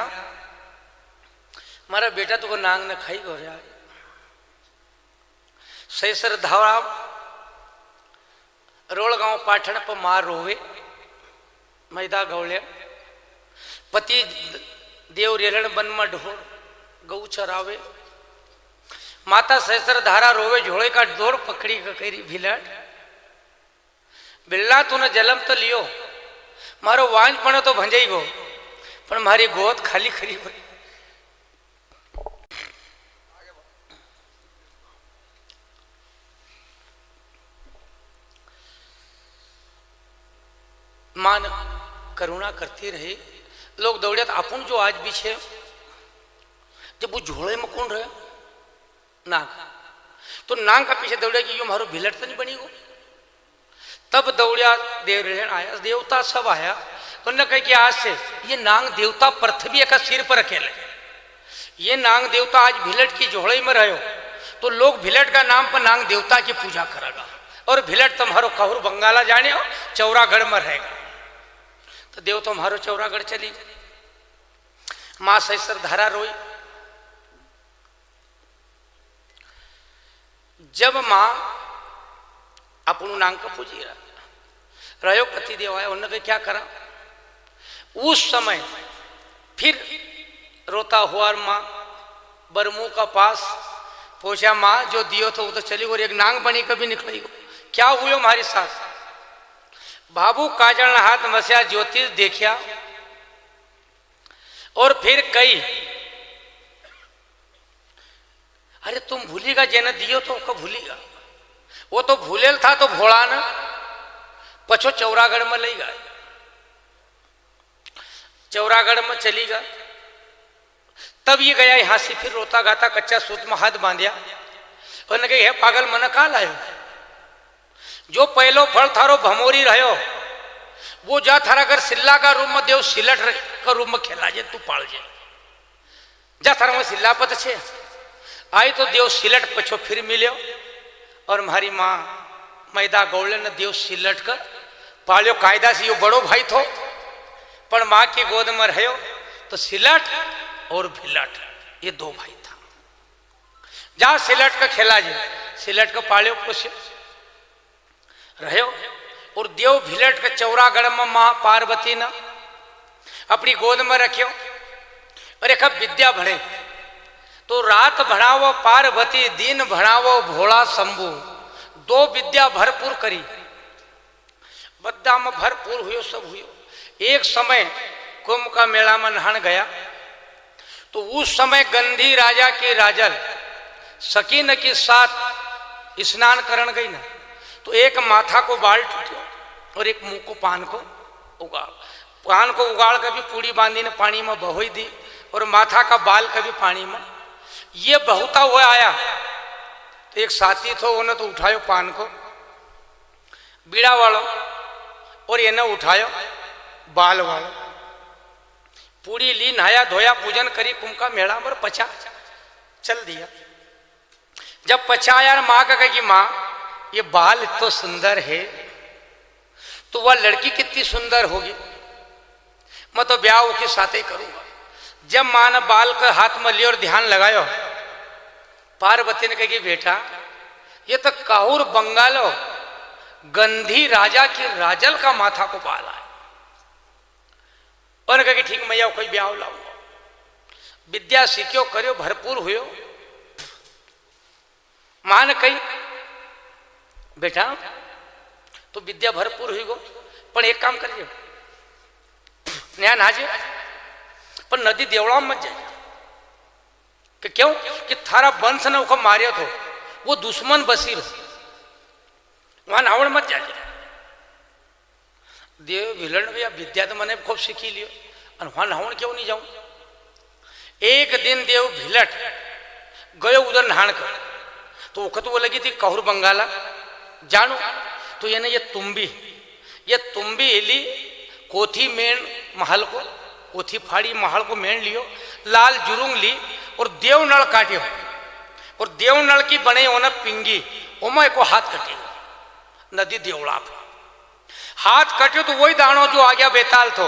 मारा बेटा तो को नांग ने खाई गो रहा सैसर धावा रोल गांव पाठन पर मार रोवे मैदा गौले पति देव रेलण बन में ढोर गऊ चरावे माता सैसर धारा रोवे झोड़े का डोर पकड़ी करी भिलट बिल्ला तूने जलम तो लियो मारो वांझ पड़ो तो भंजई गो पर मारी गोद खाली खरी हो। मां करुणा करती रही लोग दौड़े अपन जो आज भी छे जब वो झोले में कौन रहे नाग तो नाग का पीछे दौड़े कि यो मारो भिलट तो नहीं बनी गो। तब दौड़िया देव आया देवता सब आया तो उन्होंने कहा कि आज से ये नाग देवता पृथ्वी का सिर पर अकेले ये नाग देवता आज भिलट की झोले में रहो तो लोग भिलट का नाम पर नाग देवता की पूजा करेगा और भिलट तुम्हारो कहूर बंगाला जाने हो चौरागढ़ में रहेगा। तो देव तुम्हारो चौरागढ़ चली माँ सैसर धारा रोई जब माँ अपनू नाम का पूजी रहो पति देव आया, उन्होंने क्या करा उस समय फिर रोता हुआ माँ बरमू का पास पूछा, माँ जो दियो तो वो तो चली और एक नांग बनी कभी निकली गो, क्या हुए हमारे साथ? बाबू काजल हाथ मस्या ज्योतिष देखिया और फिर कही, अरे तुम भूलीगा जेने दियो तो कब भूलीगा, वो तो भूलेल था तो भोला न पछो चौरागढ़ में ले गए, चौरागढ़ में चली गया। तब ये गया यहां से, फिर रोता गाता कच्चा सूत में हाथ बांधिया और कही, हे पागल मन का लायो, जो पहलो फल थारो भमोरी रहो वो जा थारा घर सिल्ला का रूम में देव सिलट का रूम में खेला जे, तू पाल जे जा थारा में सिल्ला पत छे। आई तो देव सिलट पछो फिर मिलो और हमारी माँ मैदा गौले ने देव सिलट का पालियो कायदा से, यो बड़ो भाई थो पर माँ की गोद में रहो तो सिलट और भिलट ये दो भाई था। जा सिलट का खेला जे, सिलट का पालियो पोषियो रहो और देव भिलट का चौरागढ़ में माँ पार्वती ने अपनी गोद में रखियो और एक विद्या भणे तो रात भणावो पार्वती दिन भणावो भोला शंभु, दो विद्या भरपूर करी, बद्दा में भरपूर हुयो सब हुयो। एक समय कुंभ का मेला में नहान गया तो उस समय गंधी राजा की राजल सकीन के साथ स्नान करण गई ना, तो एक माथा को बाल टूटियो और एक मुंह को पान को उगाड़, पान को उगाड़ कभी पूड़ी बांधी ने पानी में बहोई दी और माथा का बाल कभी पानी में, ये बहुता हुआ आया तो एक साथी थो उन्होंने तो उठायो पान को बीड़ा वालों और ये न उठायो बाल वालों, पूरी ली नहाया धोया पूजन करी कुंभ का मेला पर पचा चल दिया। जब पचा यार माँ का कही कि माँ ये बाल तो सुंदर है, तो वह लड़की कितनी सुंदर होगी, मैं तो ब्याह के साथ ही करूंगा। जब माँ ने बाल का हाथ में लिया और ध्यान लगायो, पार्वती ने कही बेटा ये तो काहुर बंगालो गंधी राजा की राजल का माथा को बाल है, और कही ठीक मैया कोई ब्याह लाऊंगा। विद्या सीखियो करियो भरपूर हुयो। माँ ने कही बेटा तो विद्या भरपूर हुई गो, पर एक काम करिए न्या नाजे पर नदी देवड़ा मत जाए, कि क्यों कि थारा वंश ने उसको मारियो तो वो दुश्मन बसीर वहां नावड़ मत जाए। देव भिलन भैया विद्या तो मैंने खूब सीखी लियो और वहां नहावन क्यों नहीं जाऊं। एक दिन देव भिलट गयो उधर नहान कर, तो वक्त वो लगी थी कहूर बंगाला जानो, तो ये तुम्बी हिली कोथी मेन महल को, कोथी फाड़ी महल को मेन लियो, लाल जुरुंग ली और देव नल काटियो और देव नल की बने होना पिंगी ओमा को हाथ कटे नदी देवड़ा हाथ कटे तो वही दानो जो आ गया बेताल तो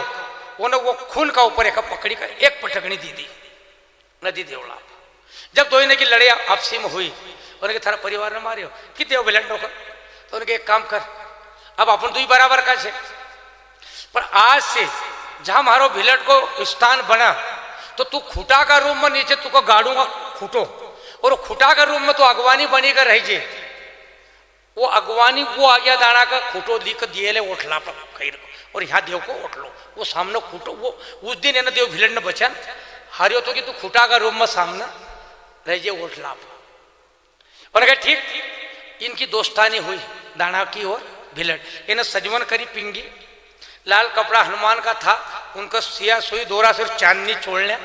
उन्हें वो खून का ऊपर एक पकड़ी का एक पटकनी दी दी नदी देवड़ा। जब दोनों की लड़ाई आपसी में हुई उन्हें थारा परिवार ने मारियो कि देव बिलंडो कर, तो उनके एक काम कर अब अपन तो ही बराबर का छे, पर आज से जहां मारो भिलट को स्थान बना तो तू खूटा का रूम में नीचे तुको गाड़ूंगा खूटो और खूटा का रूम में तो अगवानी बनी कर रही जे, वो अगवानी वो आ गया दाना का खूटो लिख दिए ले ओठला पर कहीं और यहाँ देव को ओठ लो वो सामने खूटो। वो उस दिन है ना देव भिलट ने बचन हारियो तो कि तू खूटा का रूम में सामने रह जे ओठला पर। और ठीक इनकी दोस्तानी हुई दाना की और भिलट इन्हें सजवन करी पिंगी, लाल कपड़ा हनुमान का था उनका सिया सुई दोरा सिर्फ चांदनी छोड़ने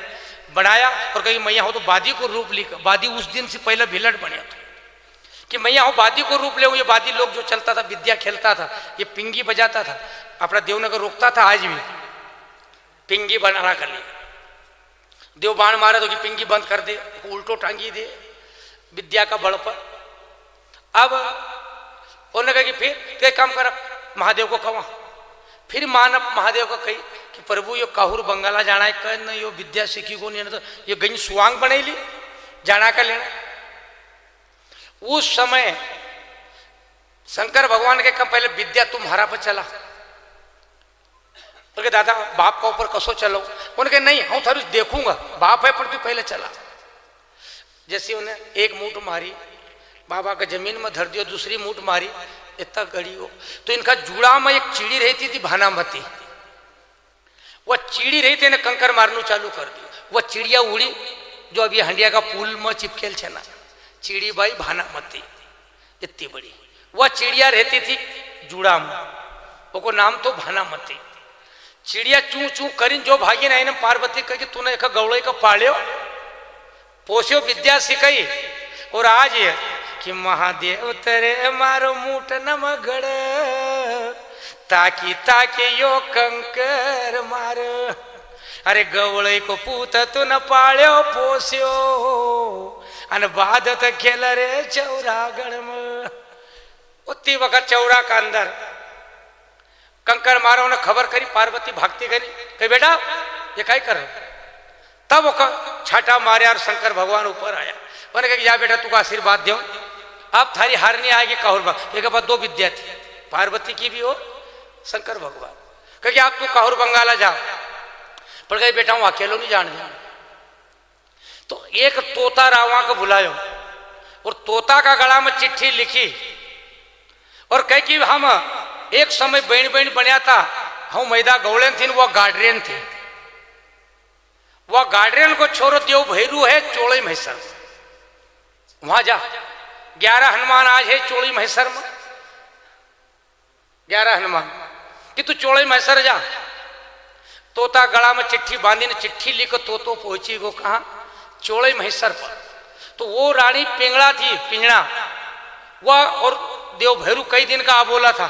बनाया और कहीं मैया हो तो बादी को रूप ली। बादी उस दिन से पहले भिलट बने था कि मैया हो बादी को रूप ले। ये बादी लोग जो चलता था विद्या खेलता था ये पिंगी बजाता था, अपना देवनगर रोकता था, आज भी पिंगी बनाना कर ली। देव बाण मारे तो कि पिंगी बंद कर दे, उल्टो टांगी दे विद्या का बल पर। अब उन्होंने कहा कि फिर काम कर महादेव को कहा, फिर मानव महादेव को कही कि प्रभु यो काहुर बंगाला जाना है कह यो विद्या सीखी को नहीं तो ये गई सुवांग बने ली जाना का लेना। उस समय शंकर भगवान के कब पहले विद्या तुम्हारा पर चला, बोले दादा बाप का ऊपर कसो चलो, उनके नहीं हूँ थारू देखूंगा, बाप है पर तू पहले चला। जैसे उन्हें एक मूठ मारी बाबा का जमीन में धर दियो, दूसरी मूठ मारी इतना गड़ी हो, तो इनका जुड़ा में एक चिड़ी रहती थी भानामती, वह चिड़ी रही थी, कंकर मारनू चालू कर दी, वह चिड़िया उड़ी जो अभी हंडिया का पुल में चिपकेल छे ना, चिड़ी बाई भानामती इतनी बड़ी, वह चिड़िया रहती थी जुड़ा में, वो नाम तो भानामती। चिड़िया चू चू करी जो भागी ना पार्वती कही तूने एक गौड़े का पाल्यो पोस्यो विद्या सिखाई, और आज ये कि महादेव तेरे मारो मूठ न मगड़ ताकि ताकि यो कंकर मार, अरे गवळे को पूत तू न पाळ्यो पोस्यो अन बादत खेल रे चौरागढ़ में। उतनी वक्त चौरा का अंदर कंकर मारो ने खबर करी, पार्वती भागती करी, कही बेटा ये काय कर रहे, तब वो छाटा मारे और शंकर भगवान ऊपर आया, उन्होंने कहा या बेटा तू का आशीर्वाद दो, अब थारी हार नहीं आएगी काहुर बंगाल। एक बात दो विद्या थी, पार्वती की भी हो शंकर भगवान, कहे आप तू काहुर बंगाला जाओ, पर कही बेटा हूं अकेलो नहीं जान जाऊं। तो एक तोता रावा को बुलायो और तोता का गला में चिट्ठी लिखी और कह कि हम एक समय बहन बहन बनया था, हम मैदा गौड़ेन थी वो गार्डरियन थे, वह गार्डरियन को छोरो देव भैरू है चोड़ी महेसर, वहां जा 11 हनुमान आज है चोड़ी महेसर में, 11 हनुमान कि तू चोड़ी महेसर जा। तोता गला में चिट्ठी बांधी ने चिट्ठी लिख तो पहुंची गो कहा चोड़ी महेसर पर। तो वो रानी पिंगड़ा थी, पिंगड़ा वह, और देव भैरू कई दिन का अबोला था,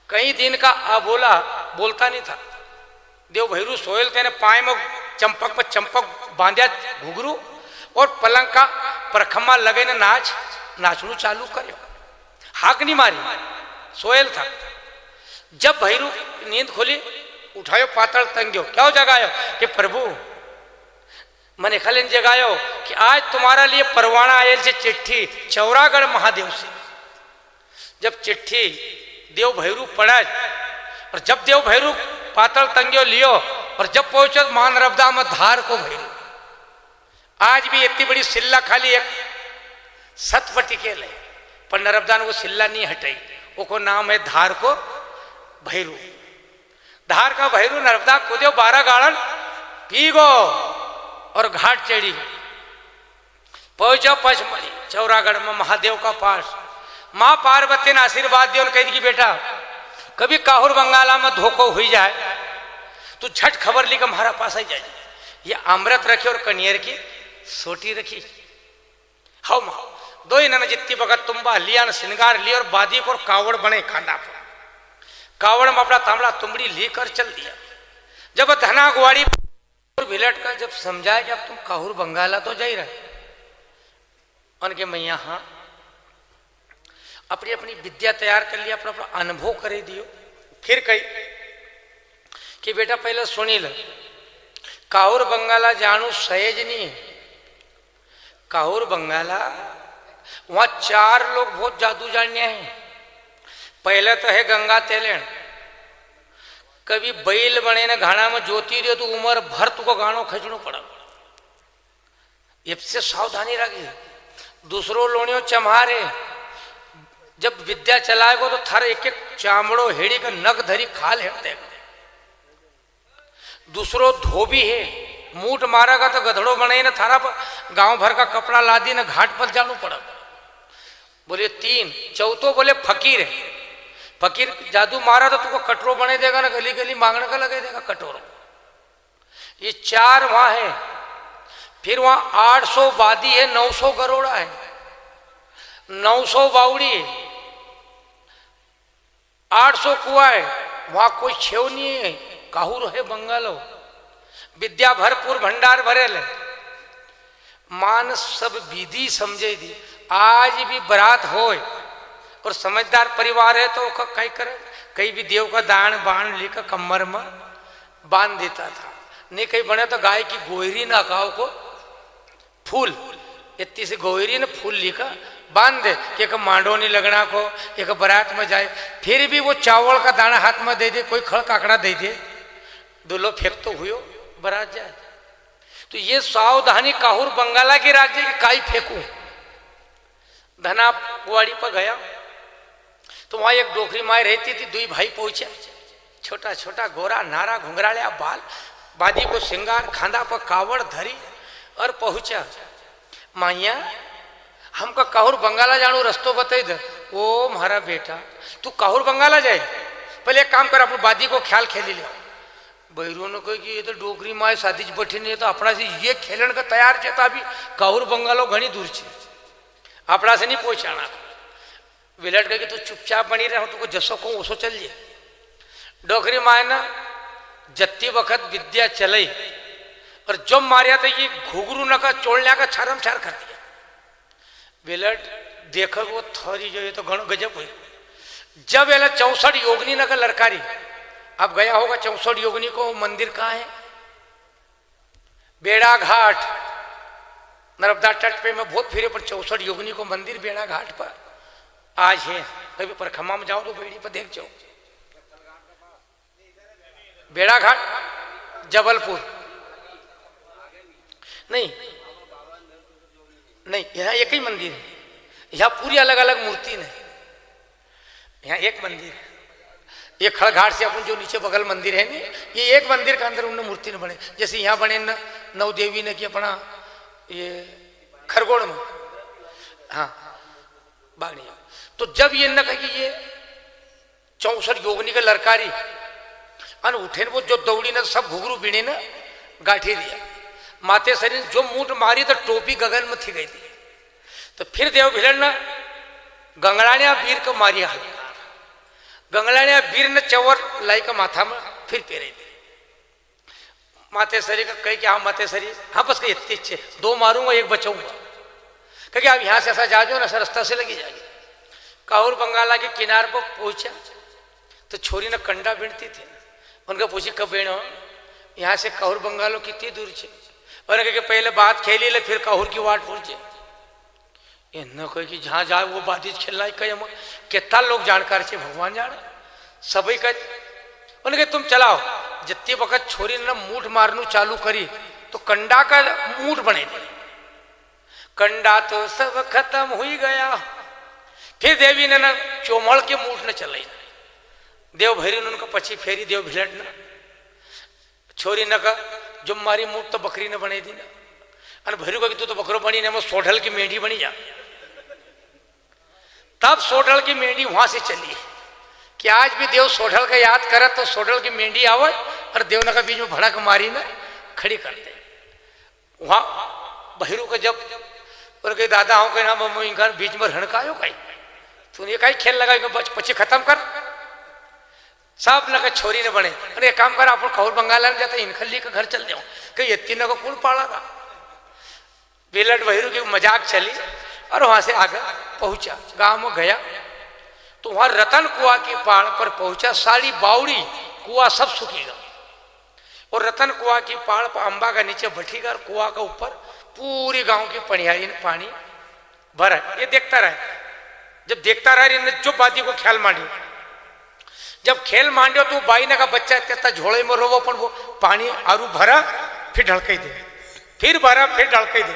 कई दिन का अबोला बोलता नहीं था। देव भैरू सोयल तेने पाए में चंपक पर चंपक बांध्या घुघरू और पलंग का परखमा लगे ने नाचनू चालू करो, हाक नहीं मारी, सोयल था। जब भैरू नींद खोली उठायो पातल तंग्यो, क्या जगायो कि प्रभु मने खलन जगायो कि आज तुम्हारा लिए परवाना आयल से चिट्ठी चौरागढ़ महादेव से। जब चिट्ठी देव भैरू पढ़ा और जब देव भैरू पातल तंग्यो लियो और जब पहुंचो मान नर्मदा में धार को भैरू, आज भी इतनी बड़ी सिल्ला खाली एक सतपटी के ले, पर नर्मदा ने वो सिल्ला नहीं हटाई, वो को नाम है धार को भैरू। धार का भैरू नर्मदा कूदो 12 गाड़न पी गो और घाट चढ़ी, पहुंचो पचमढ़ी चौरागढ़ में महादेव का पास। माँ पार्वती ने आशीर्वाद दिया और कह दी कि बेटा कभी काहुर बंगाला में धोखो हुई जाए तो झट खबर ली कि हमारा पास आई जाए, ये अमृत रखी और कनियर की सोटी रखी। हाँ माँ दो इन्होंने जितनी बगत तुम्बा लिया न श्रृंगार लिया और बादी को कावड़ बने खाना पर, कावड़ में अपना तांबड़ा तुमड़ी लेकर चल दिया। जब धना गुआड़ी विलट का जब समझाया कि अब तुम काहुर बंगाला तो जा ही रहे, उनके मैया हाँ अपनी अपनी विद्या तैयार कर लिया, अपना अपना अनुभव करे दियो। फिर कही कि बेटा पहले सुनी ल, काहुर बंगाला जानू सहज नहीं, काहुर बंगाला वहां 4 लोग बहुत जादू जानने हैं। पहले तो है गंगा तेलेण, कभी बैल बने न घाना में ज्योति दे तो उम्र भर तुको गानो खींचना पड़ा, इससे सावधानी रखिए। दूसरो लोनियो चम्हारे, जब विद्या चलाएगो तो थारे एक एक चामड़ो हेड़ी का नग धरी खाल हेड़ देगा। दूसरो धोबी है, मूठ मारेगा तो गधड़ो बने न थारा पर गांव भर का कपड़ा लादी न घाट पर जानो पड़ा। बोले 3, चौथो बोले फकीर है, फकीर जादू मारा तो तुमको कटोरो बने देगा ना, गली गली मांगने का लगे देगा कटोरो। ये 4 वहां है। फिर वहां 800 वादी है, 900 गरोड़ा है, 900 बावड़ी है, 800 कुआ है, वहां कोई छेव नहीं है, काहुर है बंगालो। विद्या भरपूर भंडार भरेल है, मान सब विधि समझे दी। आज भी बरात हो और समझदार परिवार है तो कई करे, कई भी देव का दान बाण लेकर कमर में बांध देता था, नहीं कहीं बने तो गाय की गोहरी ना खाओ को फूल इतनी सी गोहरी ने फूल लिखा बांध दे कि एक मांडो नहीं लगना को, एक बारात में जाए, फिर भी वो चावल का दाना हाथ में दे दे, कोई खड़ काकड़ा दे दे, दूल्हो फेंक तो हुयो बारात जाए। तो ये सावधानी काहुर बंगाला के राज्य की काई फेंकू। धना गुआड़ी पर गया तो वहां एक डोकरी माई रहती थी, दुई भाई पहुंचे, छोटा छोटा गोरा नारा घुंघरालिया बाल, बादी को श्रृंगार, खांदा पर कावड़ धरी और पहुंचा। माइया हमका काहुर बंगाला जानू रस्तो बता दे। ओ मारा बेटा तू काहुर बंगाला जाए, पहले एक काम कर अपन बादी को ख्याल खेली ले। बैरू ने कहा कि ये तो डोकरी माए शादी बैठी नहीं है, तो अपना से ये खेलन का तैयार चेता अभी काहुर बंगालो घनी दूर छे, अपना से नहीं पहुंचाना। विलट गए कि तू चुपचाप बनी रहे, तुमको जसो को ओसो चल जे। डोकरी माए ना जत्ती वक्त विद्या चले और जब मारिया तो ये घुघरू न का चोड़ने का छारम छार कर दिया। विलट देखो वो थोड़ी जो ये तो घणो गजब हुई। जब एला 64 योगनी न का लड़कारी, अब गया होगा 64 योगनी को मंदिर कहाँ है? बेड़ा घाट, नर्मदा तट पे मैं बहुत फिरे, पर 64 योगनी को मंदिर बेड़ा घाट पर आज है। कभी परखमा में जाओ तो बेड़ी पर देख जाओ। बेड़ा घाट जबलपुर नहीं, नहीं यहाँ एक ही मंदिर है, यहाँ पूरी अलग अलग मूर्ति नहीं, यहाँ एक मंदिर है। ये खड़घाट से अपन जो नीचे बगल मंदिर है ना, ये एक मंदिर के अंदर उन्होंने मूर्ति ने बने, जैसे यहाँ बने न नवदेवी ने कि अपना ये खरगोड़ में, हाँ बागड़िया। तो जब ये न कही ये 64 योगनी का लड़कारी अन उठे वो जो दौड़ी ने सब घुघरू बीने न गाठी दिया, माते शरीर जो मूठ मारी तो टोपी गगन में थी गई थी। तो फिर देव भिलन न गंगड़ानिया वीर को मारी हाल, गंगड़ानिया वीर ने चवर लाई का माथा में फिर पेरे थे। माते शरीर का कही कि हाँ माते शरीर, हाँ बस कही इतनी इच्छे, 2 मारूंगा 1 बचाऊंगा। कही आप यहाँ से ऐसा जा जाओ ना, ऐसा रास्ता से लगी जाएगी। काहुर बंगाला के किनार पर पहुंचा तो छोरी ने कंडा बीनती थी, उनका पूछी कब बेणो, यहाँ से काहुर बंगालो कितनी दूर छे? और कहे पहले बात खेली ले फिर काहुर की वाट पूछे। इन्होंने कहे कि जहाँ जाए वो बात खेलना कहे कितना लोग जानकार छे भगवान जाने सभी कहे। उन्होंने कहा तुम चलाओ। जितनी वक्त छोरी ने मूठ मारनू चालू करी तो कंडा का मूठ बने थे, कंडा तो सब खत्म हो ही गया। फिर देवी ने न चोमड़ के मूठ न चलाई, देव भैरी ने उनका पछी फेरी, देव भिलट न छोरी न का जो मारी मूठ तो बकरी ने बने दी ना, और भैरू का तू तो बकरो बनी ना, वो सोढल की मेंढी बनी जा। तब सोढल की मेंढी वहां से चली कि आज भी देव सोढल का याद करे तो सोढल की मेंढी आवे और देव न का बीच में भड़क मारी ना खड़ी कर दे। वहां भैरू का जब उनके दादा हो के नाम इनका बीच में हड़कायो कहीं तूने कहीं खेल लगा पची खत्म कर, सब न छोरी ने बने। अरे काम कर आप काहुर बंगाला में जाते इनखली का घर चल जाओ, कहीं इतनी को कौन पाड़ा था। बेलट भैरू की मजाक चली और वहां से आगे पहुंचा, गांव में गया तो वहां रतन कुआ के पहाड़ पर पहुंचा। सारी बावड़ी कुआ सब सूखेगा और रतन कुआ के पहाड़ पर अंबा का नीचे बैठेगा और कुआ का ऊपर पूरी गांव की पनियारी ने पानी भरा। ये देखता रहे, जब देखता रहे जो बाती को ख्याल मांडी, जब खेल मांडो तो बाई ने का बच्चा इतना झोड़े में रोवो पण वो पानी आरू भरा फिर ढलकई दे, फिर भरा फिर ढलकई दे,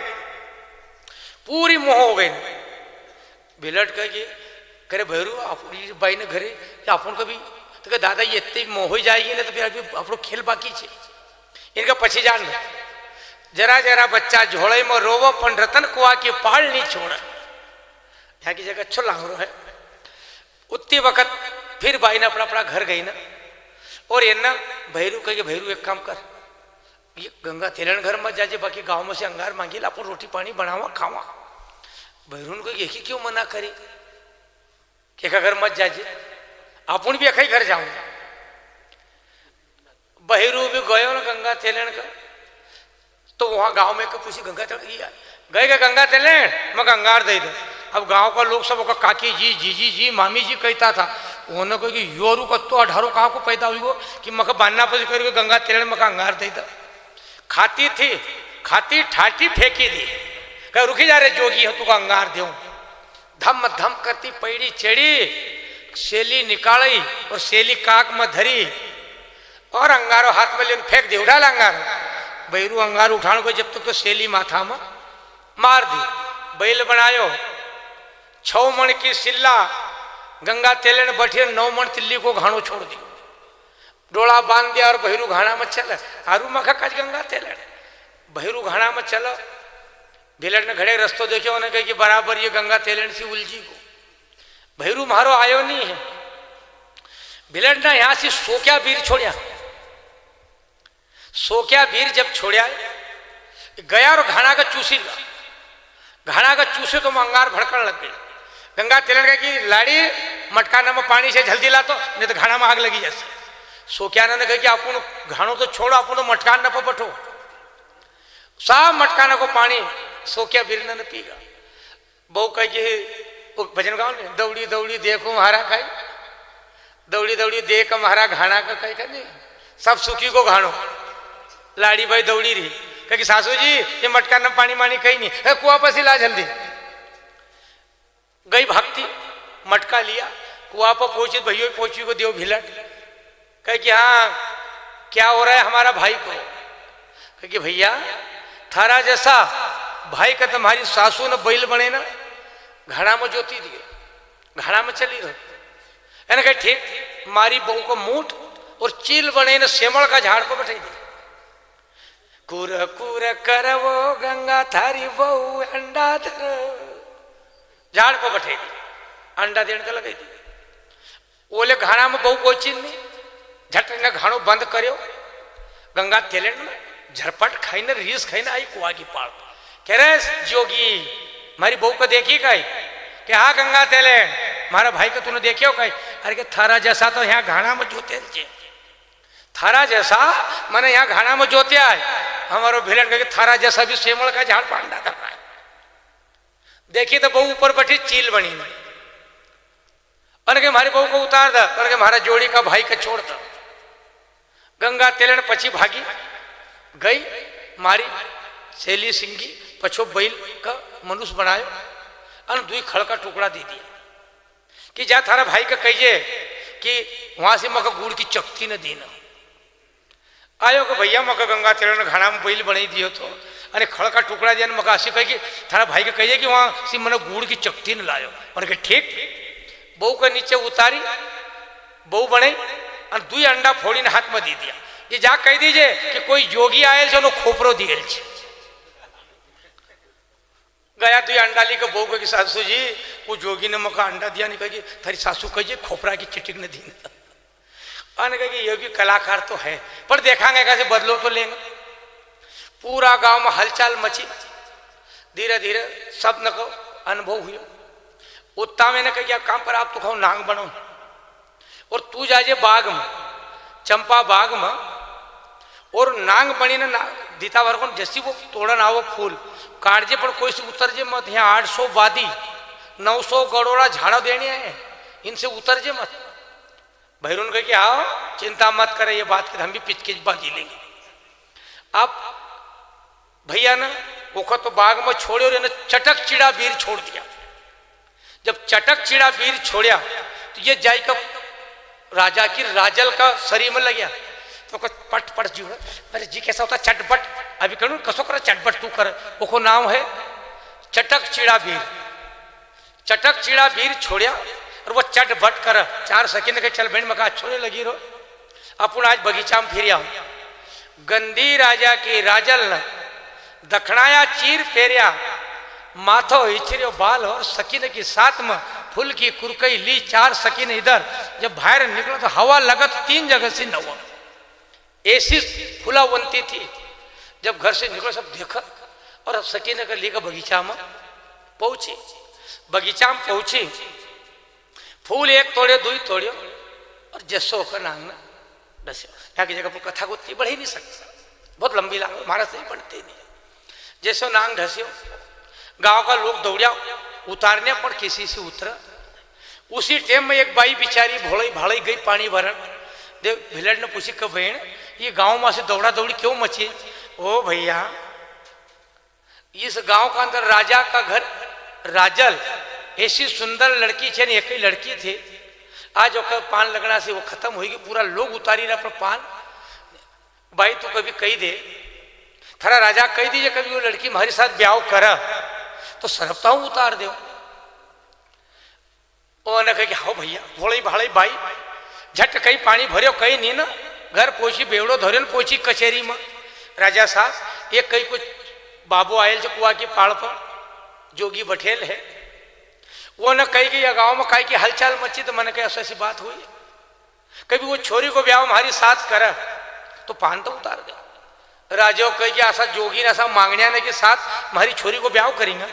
पूरी मोह हो गई। बिलट कहे करे भैरू अपनी बाई ने घरे अपन कभी तो कहे दादा ये इतनी मोह हो जाएगी ना तो फिर अभी अपनो खेल बाकी छे, इनका पछी जान में जरा जरा बच्चा झोड़े में रोवो पण रतन कुआ की पहाड़ नहीं छोड़। यहाँ की जगह अच्छो लांगरो है। उतनी वक्त फिर बाई ने अपना अपना घर गई ना, और ये ना भैरू कहे भैरू एक काम कर, ये गंगा तेलन घर मत जाजे, बाकी गाँव में से अंगार मांगी अपन रोटी पानी बनावा खावा। भैरू ने कहे क्यों मना करी कि घर मत जाजे, अपन भी एक ही घर जाऊंगा। भैरू भी गयो ना गंगा तेलन का, तो वहां गांव में पूछी गंगा तेल गए गंगा तेलन मैं अंगार दे दे। अब गांव का लोग सब काकी जी जीजी जी मामी जी कहता था, उन्होंने कहा कि योरू का तो 18 कहाँ को पैदा हुई वो कि मका बान्ना पर करके गंगा तेल मका अंगार दे दा। खाती थी, खाती ठाटी फेंकी दी, कह रुकी जा रे जोगी हो, तुका अंगार दे। धम धम करती पैड़ी चढ़ी, सेली निकाली और सेली काक में धरी और अंगारो हाथ में लेकर फेंक दे। उठा ला अंगार। बैरू अंगार उठाने को जब तक तो सेली माथा में मार दी। बैल बनायो 6 मण की सिल्ला, गंगा तेलन बैठे 9 मण तिल्ली को घाणो छोड़ दी। डोला बांध दिया और बहरू घाना में चल। आरू मखा काज गंगा तेलन बहरू घाना में चलो। भिलट ने घड़े रस्तो देखो, उन्हें कहा कि बराबर ये गंगा तेलन सी उलझी को। भैरू मारो आयो नहीं है। भिलट ने यहां से सोक्या वीर छोड़िया। सोक्या वीर जब छोड़िया गया और घाना का चूसी ला। घाना का चूसे तो अंगार भड़कन लग गई। गंगा तेलन कहा कि लाड़ी मटकाना में पानी से जल्दी ला, तो नहीं तो घाना में आग लगी जैसे। सोक्या ने कहा कि अपन घाणो तो छोड़ो, अपन तो मटकान न पटो। साफ मटकाना को पानी सोक्या वीर ने पीगा। बहु कह कि भजन गाओ ने, दौड़ी दौड़ी देखो महारा खाई, दौड़ी दौड़ी देख महारा घाना का कहीं का नहीं, सब सुखी को घाणो। लाड़ी भाई दौड़ी रही, कह कि सासू जी ये मटकाना पानी मानी कहीं नहीं, कुआ पसी ला जल्दी। गई भक्ति, मटका लिया, कुआ पर पहुंची, भैया पहुंची को देव भिलट। कह कि हाँ क्या हो रहा है हमारा भाई को। कह कि भैया थारा जैसा भाई का तुम्हारी सासू ने बैल बने ना, घड़ा में जोती दिए, घड़ा में चली रहो। मैंने कहा ठीक, मारी बहू को मूठ और चील बने न सेमल का झाड़ को बैठाई दी। कुर कुर करवो गंगा थारी बहू अंडा धर, झाड़ को बैठाई दी, अंडा देने का लगाई दी। ओले घाना में बहू कोई चीज नहीं, झट ने घाणो बंद करो। गंगा तेलन में झरपट खाई न रीस खाई ना आई कुआ की पाल। कह रहे जोगी मारी बहू को देखी कही कि हाँ गंगा तेलन मारा भाई को तूने देखियो कही। अरे के थारा जैसा तो यहाँ घाना में जोते थे, थारा जैसा मैंने यहाँ घाना में जोते आए। हमारो भिलन कहे थारा जैसा भी सेमल का झाड़ पांडा कर रहा है। देखी तो बहू ऊपर बैठी चील बनी नहीं। अरे हमारी बहू को उतार दा, अरे हमारा जोड़ी का भाई का छोड़ दो। गंगा तेलन पची भागी गई, मारी सेली सिंगी पछो बैल का मनुष्य बनायो और 2 खड़ का टुकड़ा दे दिया कि जा थारा भाई का कहिए कि वहां से मका गुड़ की चक्ति न देना। आयो कि भैया मका गंगा तेलन घाना में बैल बनी दियो तो अरे खड़ का टुकड़ा दिया। मका ऐसी कही कि थारा भाई का कहिए कि वहां से मैंने गुड़ की चक्ति न लायो। और ठीक बहू का नीचे उतारी, बहू बने और 2 अंडा फोड़ी ने हाथ में दे दिया। ये जा कह दीजिए कि कोई जोगी आयल जो खोपरो दियल छे। गया 2 अंडा ली के बहू की सासू जी वो जोगी ने मका अंडा दिया। नहीं कही थारी सासू कहिए खोपरा की चिटिक ने दी। अने कही ये भी कलाकार तो है, पर देखांगे कैसे बदलो तो लेंगे। पूरा गांव में हलचल मची, धीरे धीरे सब न को अनुभव हुआ। उत्ता मैंने कही काम पर आप तो खाओ नांग बनो और तू जाजे बाग में, चंपा बाग में, और नांग बनी ना दीता भर को जैसी वो तोड़न आओ फूल काटजे पर कोई से उतर जे मत। यहाँ 800 बादी 900 गड़ोड़ा झाड़ा देने हैं, इनसे उतर जे मत। भैरून कह कि आओ चिंता मत करे, ये बात की हम भी पिचकिच बाजी लेंगे। अब भैया ने वो तो बाग में छोड़े और चटक चिड़ा वीर छोड़ दिया। जब चटक चिड़ा वीर छोड़िया तो ये जाई का राजा की राजल का शरीर में लग गया। तो पट पट जी, अरे जी कैसा होता चटपट, अभी कहूँ कसो कर चटपट तू कर। वो नाम है चटक चिड़ा वीर। चटक चिड़ा वीर छोड़िया और वो चटपट कर 4 सेकंड के चल भेड़ मका छोड़ने लगी रो। अपन आज बगीचा में फिर आओ। गंदी राजा की राजल न दखनाया चीर फेरिया, माथो इचरियो बाल और सकीन की साथ में फूल की कुरकई ली 4 सकीन इधर। जब बाहर निकला तो हवा लगत 3 जगह से नवा, ऐसी फुलावंती थी। जब घर से निकला सब देखा और अब सकीन कर लेकर बगीचा में पहुंची। बगीचा में पहुंची, फूल 1 तोड़े 2 तोड़े और जैसो होकर नांग ना डसे। यहाँ की जगह पर कथा को बढ़ ही नहीं सकता, बहुत लंबी लांग हमारा से बढ़ते नहीं। जैसो नांग ढस्यो, गांव का लोग दौड़िया उतारने पर किसी से उतरा। उसी टाइम में एक बाई बिचारी भोड़ी भाड़ी गई पानी भरन। देव भिलड़ ने पूछी कि बहन ये गांव में से दौड़ा दौड़ी क्यों मची। ओ भैया इस गांव का अंदर राजा का घर राजल, ऐसी सुंदर लड़की छे, एक ही लड़की थी। आज ओकर पान लगना से वो खत्म होगी, पूरा लोग उतारी रहा पर पान। भाई तो कभी कही दे, थारा राजा कही दीजिए कभी वो लड़की हमारे साथ ब्याह करा तो सरपता हूं उतार दो। वो न कहे हाँ भैया भोले भाड़े भाई झट कहीं पानी भरियो, कहीं नहीं ना घर पोछी बेवड़ो धोरियो पोछी कचेरी में। राजा साहब एक कहीं कुछ बाबू आयल जो कुआ की पाड़ पर जोगी बठेल है, वो न कही कि गाँव में कही कि हलचल मची तो मन कहे ऐसी बात हुई। कभी वो छोरी को ब्याह हमारी साथ करे तो पान तो उतार दे। राजा कही कि ऐसा जोगी ने ऐसा मांगने आने के साथ हमारी छोरी को ब्याह करेंगे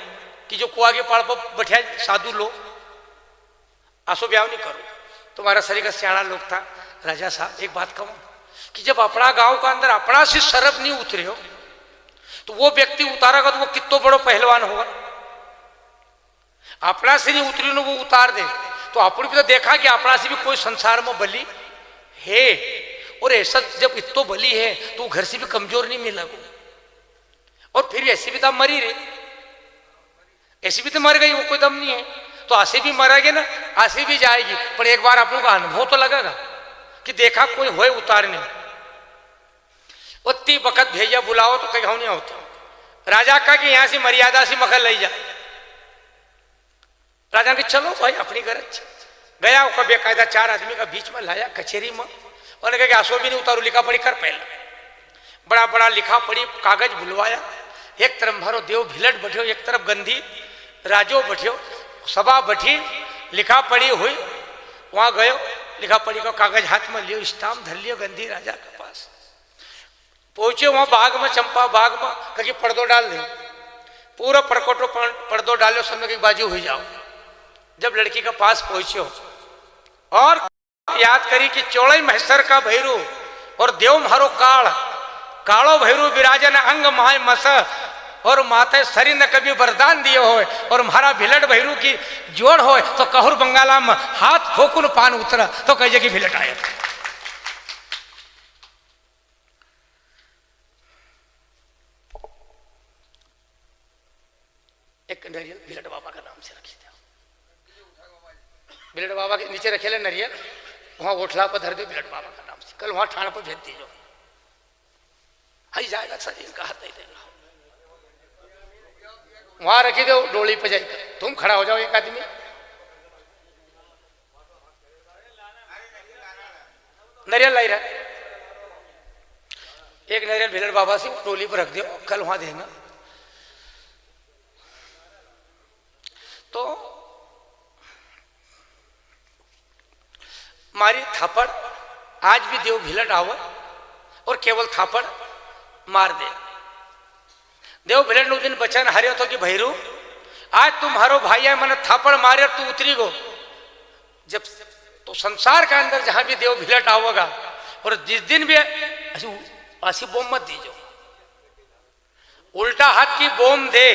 कि जो कुआ के पाड़ पर बैठा साधु लोग, आसो ब्याह नहीं करो। तुम्हारा शरीर का सियाणा लोग था। राजा साहब एक बात कहूं कि जब अपना गांव का अंदर अपना से सरब नहीं उतरे हो तो वो व्यक्ति उतारेगा तो वो कितना बड़ो पहलवान होगा। अपना से नहीं उतरी ना वो उतार दे तो अपने भी तो देखा कि अपना से भी कोई संसार में बली है, और ऐसा जब इतो बली है तो घर से भी कमजोर नहीं मिला वो। और फिर ऐसी भी तो मरी रे, ऐसी भी तो मर गई, वो कोई दम नहीं है तो आसे भी मरेगी ना, आसे भी जाएगी। पर एक बार आप लोगों का अनुभव तो लगेगा कि देखा कोई होए उतारने। उतनी वक्त भेजा बुलाओ तो कहीं नहीं होता। राजा का कि यहां से मर्यादा से मखल ले जाए। राजा के चलो भाई अपनी गरज गया, उसका बेकायदा 4 आदमी का बीच में लाया कचेरी में और कहा कि आसो भी नहीं उतारू, लिखा पढ़ी कर पहले। बड़ा बड़ा लिखा पढ़ी कागज बुलवाया। एक तरफ मारो देव भिलट बैठो, एक तरफ गंधी राजो बैठो, सभा बैठी, लिखा पढ़ी हुई। वहां गयो, लिखा पढ़ी का कागज हाथ में लियो, स्टाम्प धर लियो गंधी राजा के पास। पहुंचे वहां बाग में, चंपा बाग में, कहीं पर्दो डाल दे, पूरा परकोटो पर्दो डालो, सब की बाजू हो जाओ। जब लड़की के पास पहुंचो और याद करी कि चौड़ई महसर का भैरू और देव मारो कालो भैरू विराजन अंग माय मस, और माता सरी ने कभी वरदान दिए हो और महारा भिलट भैरू की जोड़ हो तो कहूर बंगाला में हाथ ठोकुन पान उतरा तो कह जगह भिलट आए। एक नरियल भिलट बाबा का नाम से रखी थे, भिलट बाबा के नीचे रखे ले नरियल, वहां ओठला पर धर दे भिलट बाबा का नाम से। कल वहां ठाण पर भेज दीजो, आई जाएगा शरीर का हाथ नहीं देगा। वहां रखी दो डोली पे जाकर, तुम खड़ा हो जाओ एक आदमी। नरियल लाई रहा, एक नरियल भिलट बाबा से डोली पर रख दियो, कल वहां देगा। तो मारी थापड़, आज भी देव भिलट आवे और केवल थापड़ मार दे। देव भिलट ने दिन बचन हारियो तो कि भैरू आज तुम्हारो भाई है, मैंने थापड़ मारे तू उतरी गो। जब तो संसार के अंदर जहां भी देव भिलट आवेगा और जिस दिन भी ऐसी बोम मत दीजो, उल्टा हाथ की बोम दे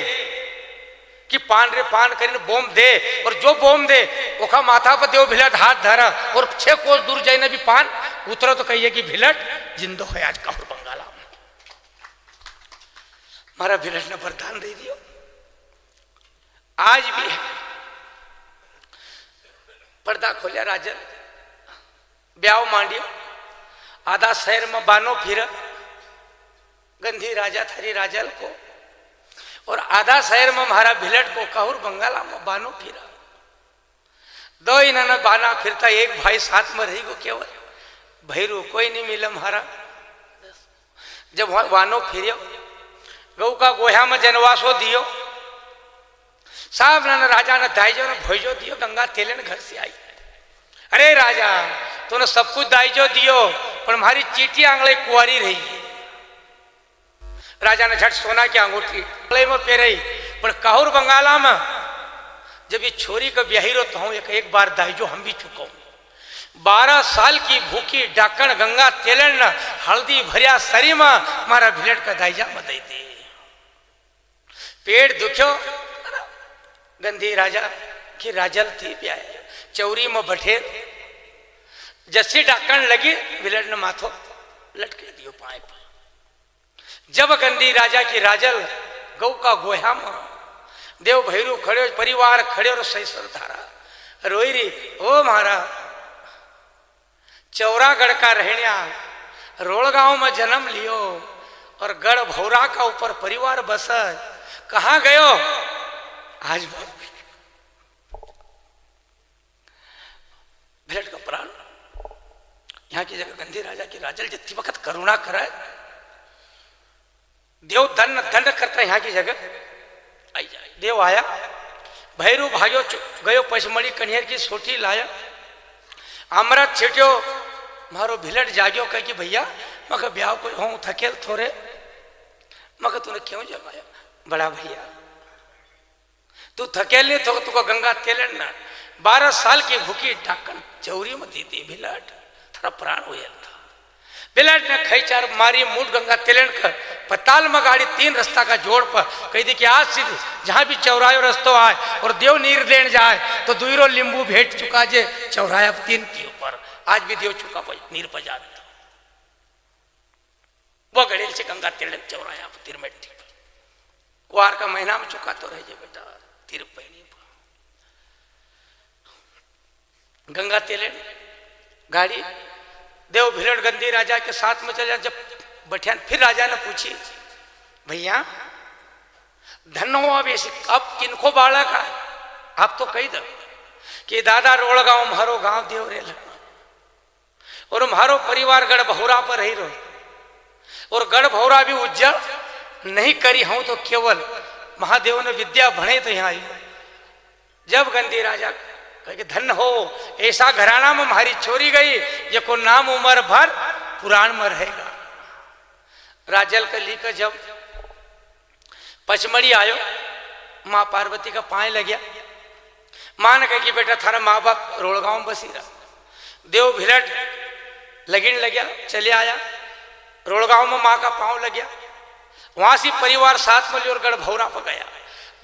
कि पान रे पान करीने बोम दे, और जो बोम दे ओखा माथा पर देव भिलट हाथ धरा और 6 कोस दूर जाइने भी पान उतरो तो कहिए कि भिलट जिंदो है आज कहूर बंगाला में। मारा भिलट ने वरदान दे दियो, आज भी है। पर्दा खोलिया राजन, ब्याह मांडियो, आधा शहर में बानो फिर गंधी राजा थरी राजल को, और आधा शहर में महारा भिलट को कहूर बंगाला में बानो फिरा। 2 इन्होंने बाना फिरता, एक भाई साथ में रही गो केवल भैरू, कोई नहीं मिला महारा। जब वहां बानो फिरियो, गौ का गोया में जनवासो दियो, साहब ने राजा ने दाइजो ने भोजो दियो, गंगा तेलन घर से आई। अरे राजा तूने सब कुछ दाइजो दियो पर हमारी चीटी आंगले कुआरी रही। राजा ने झट सोना की अंगूठी में पेरई, पर कहूर बंगाला में जब ये छोरी का ब्याही रो तो हूं एक बार दाइजो हम भी चुका हूं। 12 साल की भूखी डाकण गंगा तेलन हल्दी भरिया सरी में मारा भिलट का दाइजा में दे दे। पेट दुख्यो, गंधी राजा की राजल थी ब्याह, चौरी में बैठे, जैसी डाकण लगी भिलट ने माथो लटके दियो पाए पर। जब गंधी राजा की राजल गौ का गोया में देव भैरू खड़े परिवार खड़े और सैसर धारा रोई री ओ महारा चौरागढ़ का रहनिया रोड़गांव में जन्म लियो और गढ़ भौरा का ऊपर परिवार बस कहाँ गयो आज भिलट का प्राण यहाँ की जगह गंधी राजा की राजल जितनी वक्त करुणा करे देव दंड करता यहाँ की जगह आई जाए देव आया भैरू भाग्यो गयो पचमढ़ी कन्हैया की सोटी लाया अमृत छिट्यो मारो भिलट जाग्यो कह कि भैया मगर ब्याह को हूँ थकेल थोड़े मगर तूने क्यों जमाया बड़ा भैया तू थकेल नहीं थो तुको गंगा तेलन ना 12 साल की भूखी ढाकन चौरी में दी थी भिलट थोड़ा प्राण हुआ था भिलट ने खैचार मारी मूड गंगा तेलन कर पताल में गाड़ी 3 रास्ता का जोड़ पर कही थी कि आज सीधे जहां भी चौरायो रस्तो आए और देव नीर देन जाए तो दुईरो लींबू भेंट चुका जे चौराया 3 के ऊपर आज भी देव चुका नीर पजा देता वो गड़ेल से गंगा तेलन चौराया तिरमेट कुआर का महीना में चुका तो रह जाए बेटा तिर पैनी गंगा तेलन गाड़ी देव भिलट गंदी राजा के साथ में चले जब बैठा फिर राजा ने पूछी भैया धन हो अब किनको बालक है आप तो कही दो कि दादा रोड़गांव मारो गांव देव रे और मारो परिवार गढ़ भौरा पर रही रहो और गढ़ भौरा भी उज्जवल नहीं करी हूं तो केवल महादेव ने विद्या भणे तो यहाँ आई जब गंदी राजा कहे धन हो ऐसा घराना में हमारी छोरी गई ये को नाम उम्र भर पुराण में रहेगा राजल का ली का जब पचमढ़ी आयो माँ पार्वती का पाए लग गया माँ ने कहा कि बेटा थारा माँ बाप रोड़गांव में बसी रहा देव भिलट लगिन लग गया चले आया रोड़गांव में माँ का पाँव लग गया वहां से परिवार साथ में लिया और गढ़ भौरा पर गया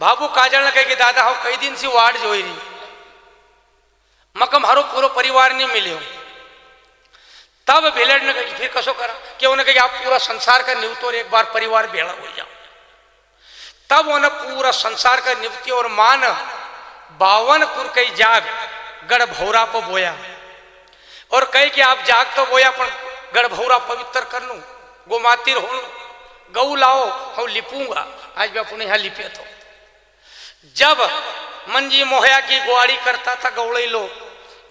बाबू काजल ने कहा कि दादा हो कई दिन से वार्ड जोई रही मकम हरो पूरा परिवार नहीं मिले हो तब भिलट ने कहा फिर कसो करा कि उन्हें कहा आप पूरा संसार का निवृत्ति और एक बार परिवार भेड़ा हो जाओ तब उन्हें पूरा संसार का निवृत्ति और मान 52 कुर कई जाग गढ़ भौरा पर बोया और कही कि आप जाग तो बोया पर गढ़ भौरा पवित्र कर लू गोमातिर हो गऊ लाओ हम लिपूंगा आज भी अपने यहाँ लिपे तो जब मंजी मोहया की गुआड़ी करता था गौड़ई लो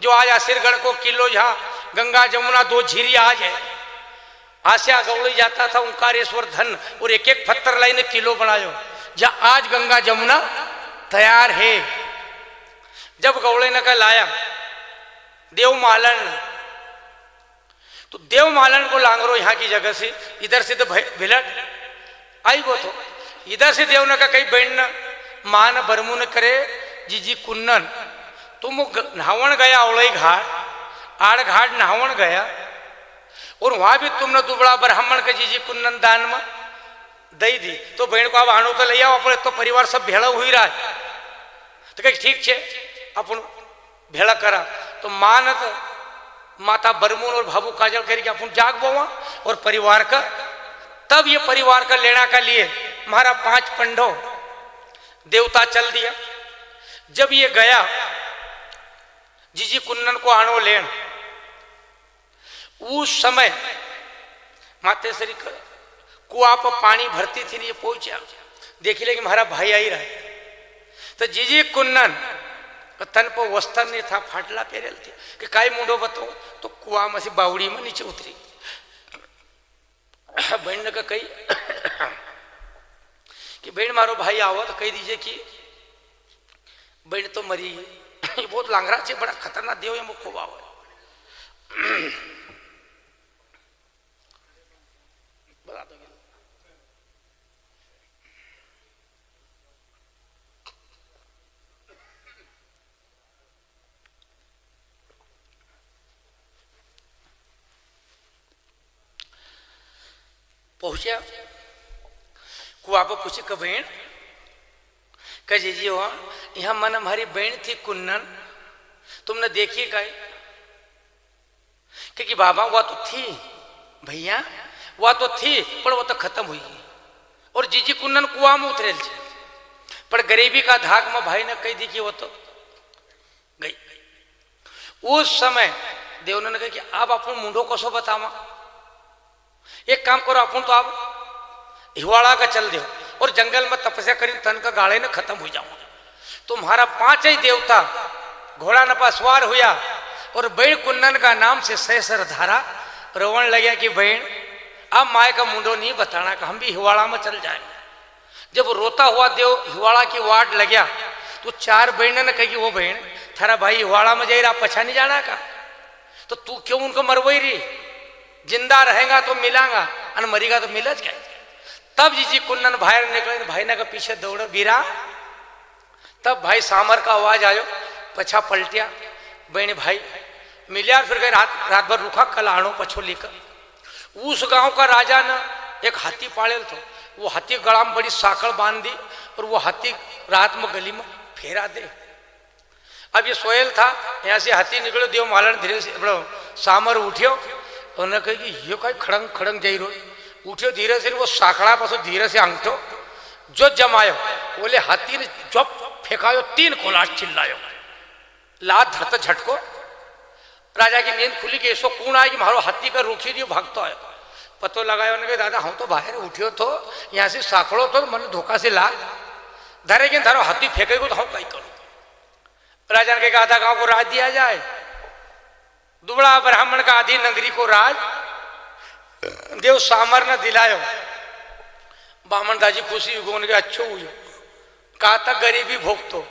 जो आज आसिरगढ़ को किलो जहाँ गंगा जमुना 2 झीरी आज है आसिया गौड़ई जाता था ओंकारेश्वर धन और एक एक पत्थर लाइन किलो बनायो जहाँ आज गंगा जमुना तैयार है जब गौड़ई ने का लाया देवमालन तो देवमालन को लांगरो यहाँ की जगह से इधर से तो भिलट आई वो तो इधर से देव ने का कई बहन मान बरमुन करे जीजी कुन्नन तुम नहावन गया औलई घाट आड़ घाट नहावन गया और वहां भी तुमने दुबड़ा ब्राह्मण के जीजी कुन्नन दान में दई दी तो बहन को अब आणु तो ले आओ अपने तो परिवार सब भेड़ा हुई रहा है तो कहीं ठीक है अपन भेड़ा करा तो मान तो माता बरमुन और भाबू काजल करके अपन जाग बोवा और परिवार का तब ये परिवार का लेना का लिए हमारा 5 पंडो देवता चल दिया जब ये गया जीजी कुन्नन को आणो लेन उस समय मातेश्वरी कुआ पर पानी भरती थी ये पहुंचा देख ले कि हमारा भाई आई रहा तो जीजी कुन्नन तन पर वस्त्र नहीं था फाटला पहरेल थे कि काई मुंडो बताओ तो कुआ में से बावड़ी में नीचे उतरी बहन का कही कि बहन मारो भाई आओ तो कह दीजिए कि बहन तो मरी ये बहुत लांगरा से बड़ा खतरनाक देव ये खूब आओ बता दोगे पहुंचा कुआ पर पूछे क बहन कह जी हो यहाँ मन हमारी बहन थी कुन्नन तुमने देखी कहीं क्योंकि बाबा वह तो थी भैया वह तो थी पर वो तो खत्म हुई और जीजी कुंदन कुआ में उतरेल छे, पर गरीबी का धाक में भाई ने कही दी कि वो तो गई। उस समय देवनंद ने कहा कि अब अपन मुंडो कसो बतावा, एक काम करो अपन तो आप हिवाड़ा का चल दो और जंगल में तपस्या करी तन का गाड़े ने खत्म हो जाऊंगा। तुम्हारा 5 ही देवता घोड़ा नपा सवार हुआ और बहन कुंदन का नाम से सहसर धारा रोवन लगे कि बहन अब माए का मुंडो नहीं बताना का, हम भी हिवाड़ा में चल जाएंगे। जब रोता हुआ देव हिवाड़ा की वाट लग गया तो 4 बहन ने कही कि वो बहन थारा भाई हिवाड़ा में जाए रहा पछा नहीं जाना का, तो तू क्यों उनको मरवई रही, जिंदा रहेगा तो मिलांगा और मरीगा तो मिलज गए। तब जीजी कुंदन बाहर निकले, भाई ने का पीछे दौड़ बीरा। तब भाई सामर का आवाज आयो, पछा पलटिया, बहन भाई मिलिया, फिर गए रात भर रुका, कल आणो पछो लेकर। उस गांव का राजा ने एक हाथी पाड़ेल तो वो हाथी गला में बड़ी साकड़ बांध दी और वो हाथी रात में गली में फेरा दे। अब ये सोयल था, यहाँ से हाथी निकलो, देव मालन धीरे से सामर उठ्यो, उन्होंने कहा कि ये कहीं खड़ंग खड़ंग जाई रो, उठ्यो धीरे से, वो साकड़ा पासो धीरे से अंगठो जो जमायो, बोले हाथी ने जब फेंकायो 3 कोलाट चिल्लायो, लात धरता झटको। राजा की नींद खुली कि ऐसो कौन आए कि मारो हाथी का रोकी दियो, भागतो आयो। पतो लगायो ने दादा हम तो बाहर उठ्यो तो यहाँ से साकड़ो तो मन धोखा से लाग धरे के धारो हाथी फेंकेगो तो हम कहीं करूँ। राजा ने कहा आधा गांव को राज दिया जाए, दुबड़ा ब्राह्मण का आधी नगरी को राज देव सामर ने दिलायो। बामन दाजी खुशी हुई के अच्छो हुई, कहा तक गरीबी भोगतो।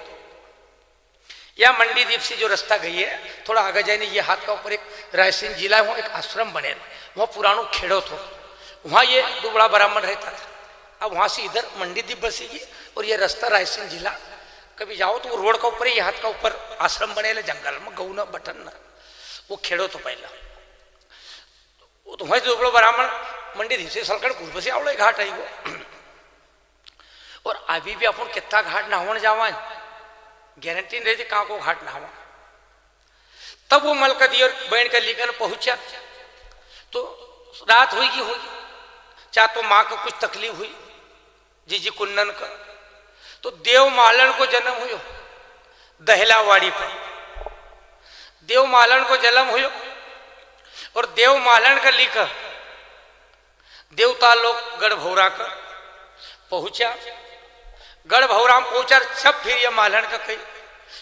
या मंडी द्वीप से जो रास्ता गई है थोड़ा आगे जाए, ये हाथ का ऊपर एक रायसेन जिला है, वहाँ एक आश्रम बने, वहाँ पुरानो खेड़ो थो, वहाँ ये दुबड़ा ब्राह्मण रहता था। अब वहाँ से इधर मंडी द्वीप बसेगी और ये रास्ता रायसेन जिला, कभी जाओ तो वो रोड का ऊपर, ये हाथ का ऊपर आश्रम बने जंगल में, गऊ न बटन न, वो खेड़ो तो पहला वो तो वहीं दुबड़ा ब्राह्मण मंडी द्वीप से सलकड़ कुल बसे आवड़े घाट आई वो। और अभी भी अपन कितना घाट नहावन जावा, गारंटी नहीं रहती कहाँ को घाट नहावा। तब वो मलकदी और बहन का लिखन पहुंचा तो रात हुई की होगी, चाहे तो माँ को कुछ तकलीफ हुई जीजी कुंदन का, तो देव मालन को जन्म हुयो दहलावाड़ी पर, देव मालन को जन्म हुयो और देव मालन का लिख देवता लोग गढ़भौरा का पहुंचा। गढ़भौरा में पहुंचा सब फिर ये मालन का कही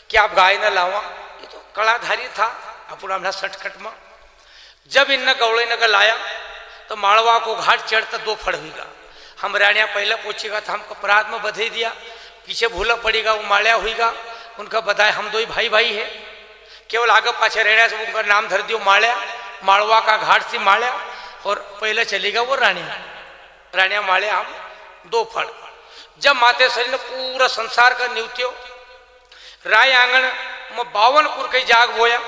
कि आप गाय न लावा, ये तो कड़ाधारी था अपना सटखट में। जब इन गौड़े न लाया तो माड़वा को घाट चढ़ता 2 फड़ हुईगा, हम रानिया पहले पूछेगा था, हमको अपराध में बधाई दिया, पीछे भूला पड़ेगा वो माल्या हुईगा, उनका बधाई हम 2 ही भाई भाई है, केवल आगे पाछे रहने से उनका नाम धर दियो माल्या, माड़वा का घाट से माल्या और पहले चलेगा वो रानिया, रानिया माल्या हम 2 फड़। जब माते शरीर ने पूरा संसार का निवत्यो, राय आंगन में 52 कुर कई जाग बोया।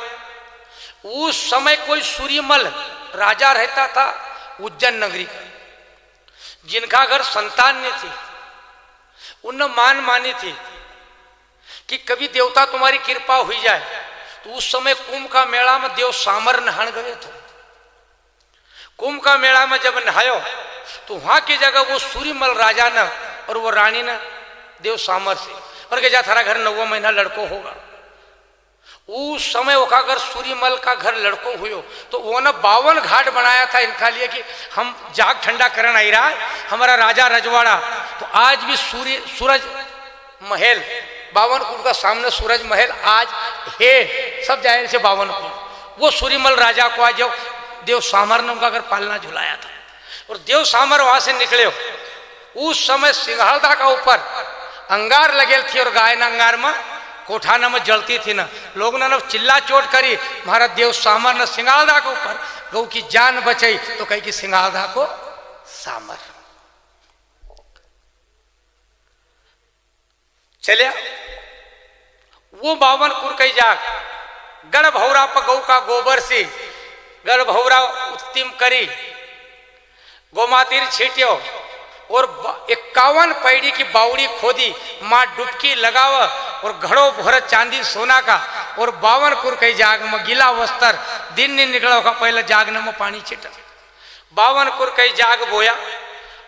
उस समय कोई सूर्यमल राजा रहता था उज्जैन नगरी का, जिनका घर संतान ने थी, उन्हें मान मानी थी कि कभी देवता तुम्हारी कृपा हुई जाए। तो उस समय कुंभ का मेला में देव सामर नहान गए थे। कुंभ का मेला में जब नहायो तो वहां की जगह वो सूर्यमल राजा ने और वो रानी ने देव सामर से और के जा थारा घर 9वां महीना लड़को होगा। उस समय वो का घर सूर्यमल का घर लड़को हुयो तो वो ने 52 घाट बनाया था इनका लिए कि हम जाग ठंडा करन आई रहा है हमारा राजा रजवाड़ा। तो आज भी सूरज महल 52 कुल का सामने सूरज महल आज है, सब जाहिर से 52 कुल, वो सूर्यमल राजा को आज देव सामर ने उनका घर पालना झुलाया था। और देव सामर वहां से निकले, उस समय सिंघालदा का ऊपर अंगार लगे थी और गाय न अंगार में कोठाना में जलती थी ना, लोग ने चिल्ला चोट करी, महाराज देव सामर ने सिंघालदा के ऊपर गौ की जान बचाई तो कही कि सिंघालदा को सामर चलिया। वो 52 कुर कई जाग गढ़ भौरा पर गौ का गोबर से गढ़ भौरा उत्तिम करी, गोमातीर छीटियो और 51 पैड़ी की बावड़ी खोदी, माँ डुबकी लगाव और घड़ो भर चांदी सोना का और 52 कुर कई जाग में गीला वस्त्र दिन नहीं निकला का पहले जागने में पानी छिटा। 52 कुर कई जाग बोया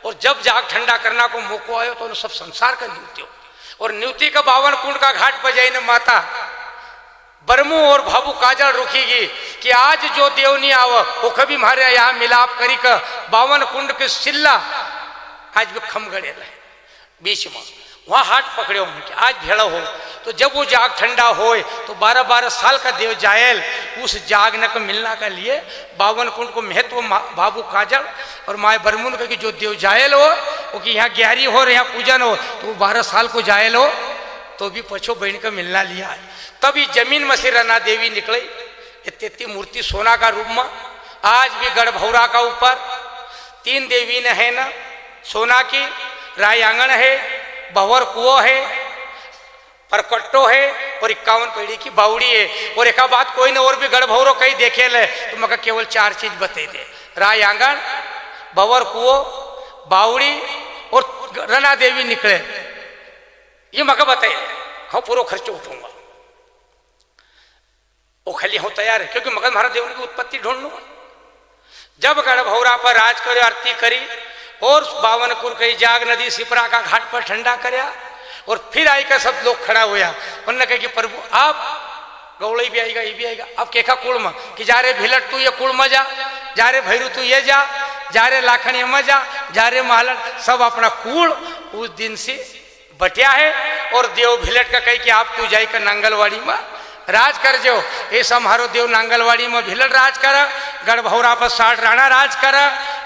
और जब जाग ठंडा करना को मौको आयो तो सब संसार का न्यूत्यो और न्यूति का 52 कुंड का घाट पर जाई न माता बरमू और भाबू काजल रुकीगी कि आज जो देव नहीं आव वो कभी मारे यहाँ मिलाप करी का 52 कुंड के सिल्ला आज भी खम गड़े रहे बीच में वहां हाथ पकड़े कि आज भेड़ा हो। तो जब वो जाग ठंडा होए तो 12-12 साल का देव जायल उस जाग न को मिलना के लिए 52 कुंड को महत्व बाबू काजल और माए बरमुन का कि जो देव जायल हो वो कि यहाँ ग्यारी हो और यहाँ पूजन हो तो वो 12 साल को जायल हो तो भी पछो बहन का मिलना लिया है। तभी जमीन में से रना देवी निकली इतनी मूर्ति सोना का रूप में आज भी गढ़ भौरा का ऊपर 3 देवी ने है ना सोना की राय आंगन है बहवर कुओं है परकट्टो है और 51 पीढ़ी की बावड़ी है और एक बात कोई ना और भी गढ़ भौरो कहीं देखे ले तो मगर केवल 4 चीज बता दे राय आंगन बहवर कुओं बावड़ी और रना देवी निकले ये मगर बताए हाँ पूरा खर्च उठूंगा वो खाली हो तैयार है क्योंकि मगध महाराज देव की उत्पत्ति ढूंढ जब गढ़ भौरा पर राज करे आरती करी और 52 कुर कई जाग नदी सिपरा का घाट पर ठंडा करया और फिर आई का सब लोग खड़ा हुआ उन्होंने कहा कि प्रभु आप गौड़ई भी आएगा ये भी आएगा अब केखा कुड़ में कि जा रे भिलट तू ये कुड़ में जा रे भैरू तू ये जा रे लाखणी में जा रे महालट सब अपना कुड़ उस दिन से बटिया है और देव भिलट का कही कि आप तू जाई का नांगलवाड़ी में राज कर जो ये हमारो देव नांगलवाड़ी में भिलट राज कर गढ़ भौरा पर 60 राणा राज कर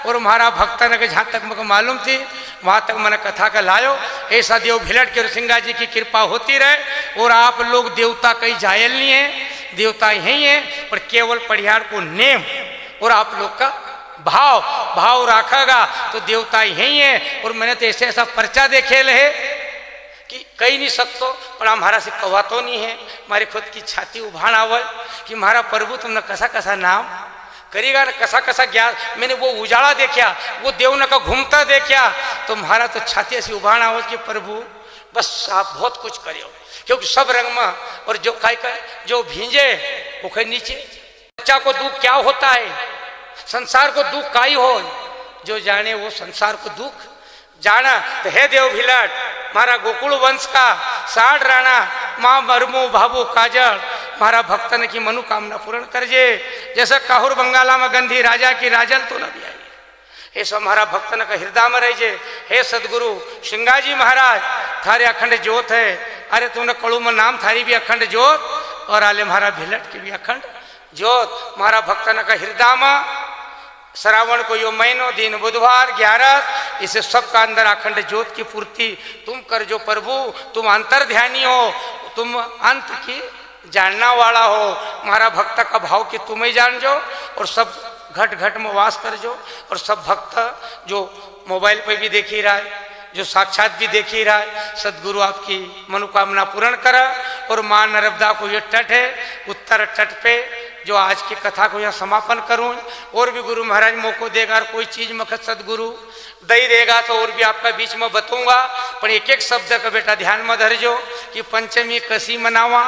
और हमारा भक्तन के जहाँ तक मुझे मालूम थी वहाँ तक मैंने कथा का लायो ऐसा देव भिलट के सिंगा जी की कृपा होती रहे और आप लोग देवता कहीं जायल नहीं है देवता यही है पर केवल पढ़ियार को नेम और आप लोग का भाव रखेगा तो देवता यही है। और मैंने तो ऐसे ऐसा पर्चा देखे है कि कही नहीं सकते पर हमारा से कवातो नहीं है हमारी खुद की छाती उभान आवे कि हमारा प्रभु तुमने कसा कसा नाम करेगा ना कसा कसा ज्ञान मैंने वो उजाला देखा वो देवना का घूमता देखा तो हमारा तो छाती ऐसी उभान आवे कि प्रभु बस आप बहुत कुछ करियो क्योंकि सब रंग में और जो खाई का जो भींजे वो खाई नीचे बच्चा को दुख क्या होता है संसार को दुख काई हो जो जाने वो संसार को दुख जाना तो हे देव भिलट मारा गोकुल वंश का 60 राणा माँ बरमू भाबू काजल मारा भक्तन की मनोकामना पूर्ण कर जे जैसे काहुर बंगाला में गंधी राजा की राजल तो न भी आई ऐसा हमारा भक्तन का हृदय में रह जे। हे सदगुरु सिंगाजी महाराज थारे अखंड ज्योत है अरे तूने कड़ू में नाम थारी भी अखंड ज्योत और आले महारा भिलट की भी अखंड ज्योत मारा भक्तन का हृदय में श्रावण को यो महीनों दिन बुधवार 11 इसे सबका अंदर अखंड ज्योत की पूर्ति तुम कर जो प्रभु तुम अंतर ध्यानी हो तुम अंत की जानना वाला हो हमारा भक्त का भाव कि तुम ही जान जो और सब घट घट में वास कर जो और सब भक्त जो मोबाइल पर भी देख ही रहा है जो साक्षात भी देख ही रहा है सदगुरु आपकी मनोकामना पूर्ण करा। और माँ नर्मदा को ये तट है उत्तर तट पे जो आज की कथा को यहाँ समापन करूँ और भी गुरु महाराज मौको देगा और कोई चीज मखत सदगुरु दही देगा तो और भी आपका बीच में बताऊंगा पर एक एक शब्द का बेटा ध्यान में धरजो कि पंचमी कसी मनावा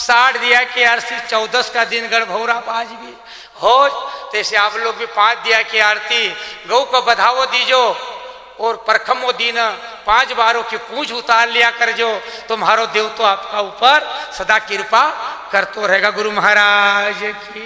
60 दिया की आरती 14 का दिन गढ़ भौरा आज भी हो तैसे आप लोग भी 5 दिया की आरती गौ को बधावो दीजो और परखमो दिन 5 बारों की पूंछ उतार लिया कर जो तुम्हारो देव तो आपका ऊपर सदा कृपा करतो रहेगा। गुरु महाराज की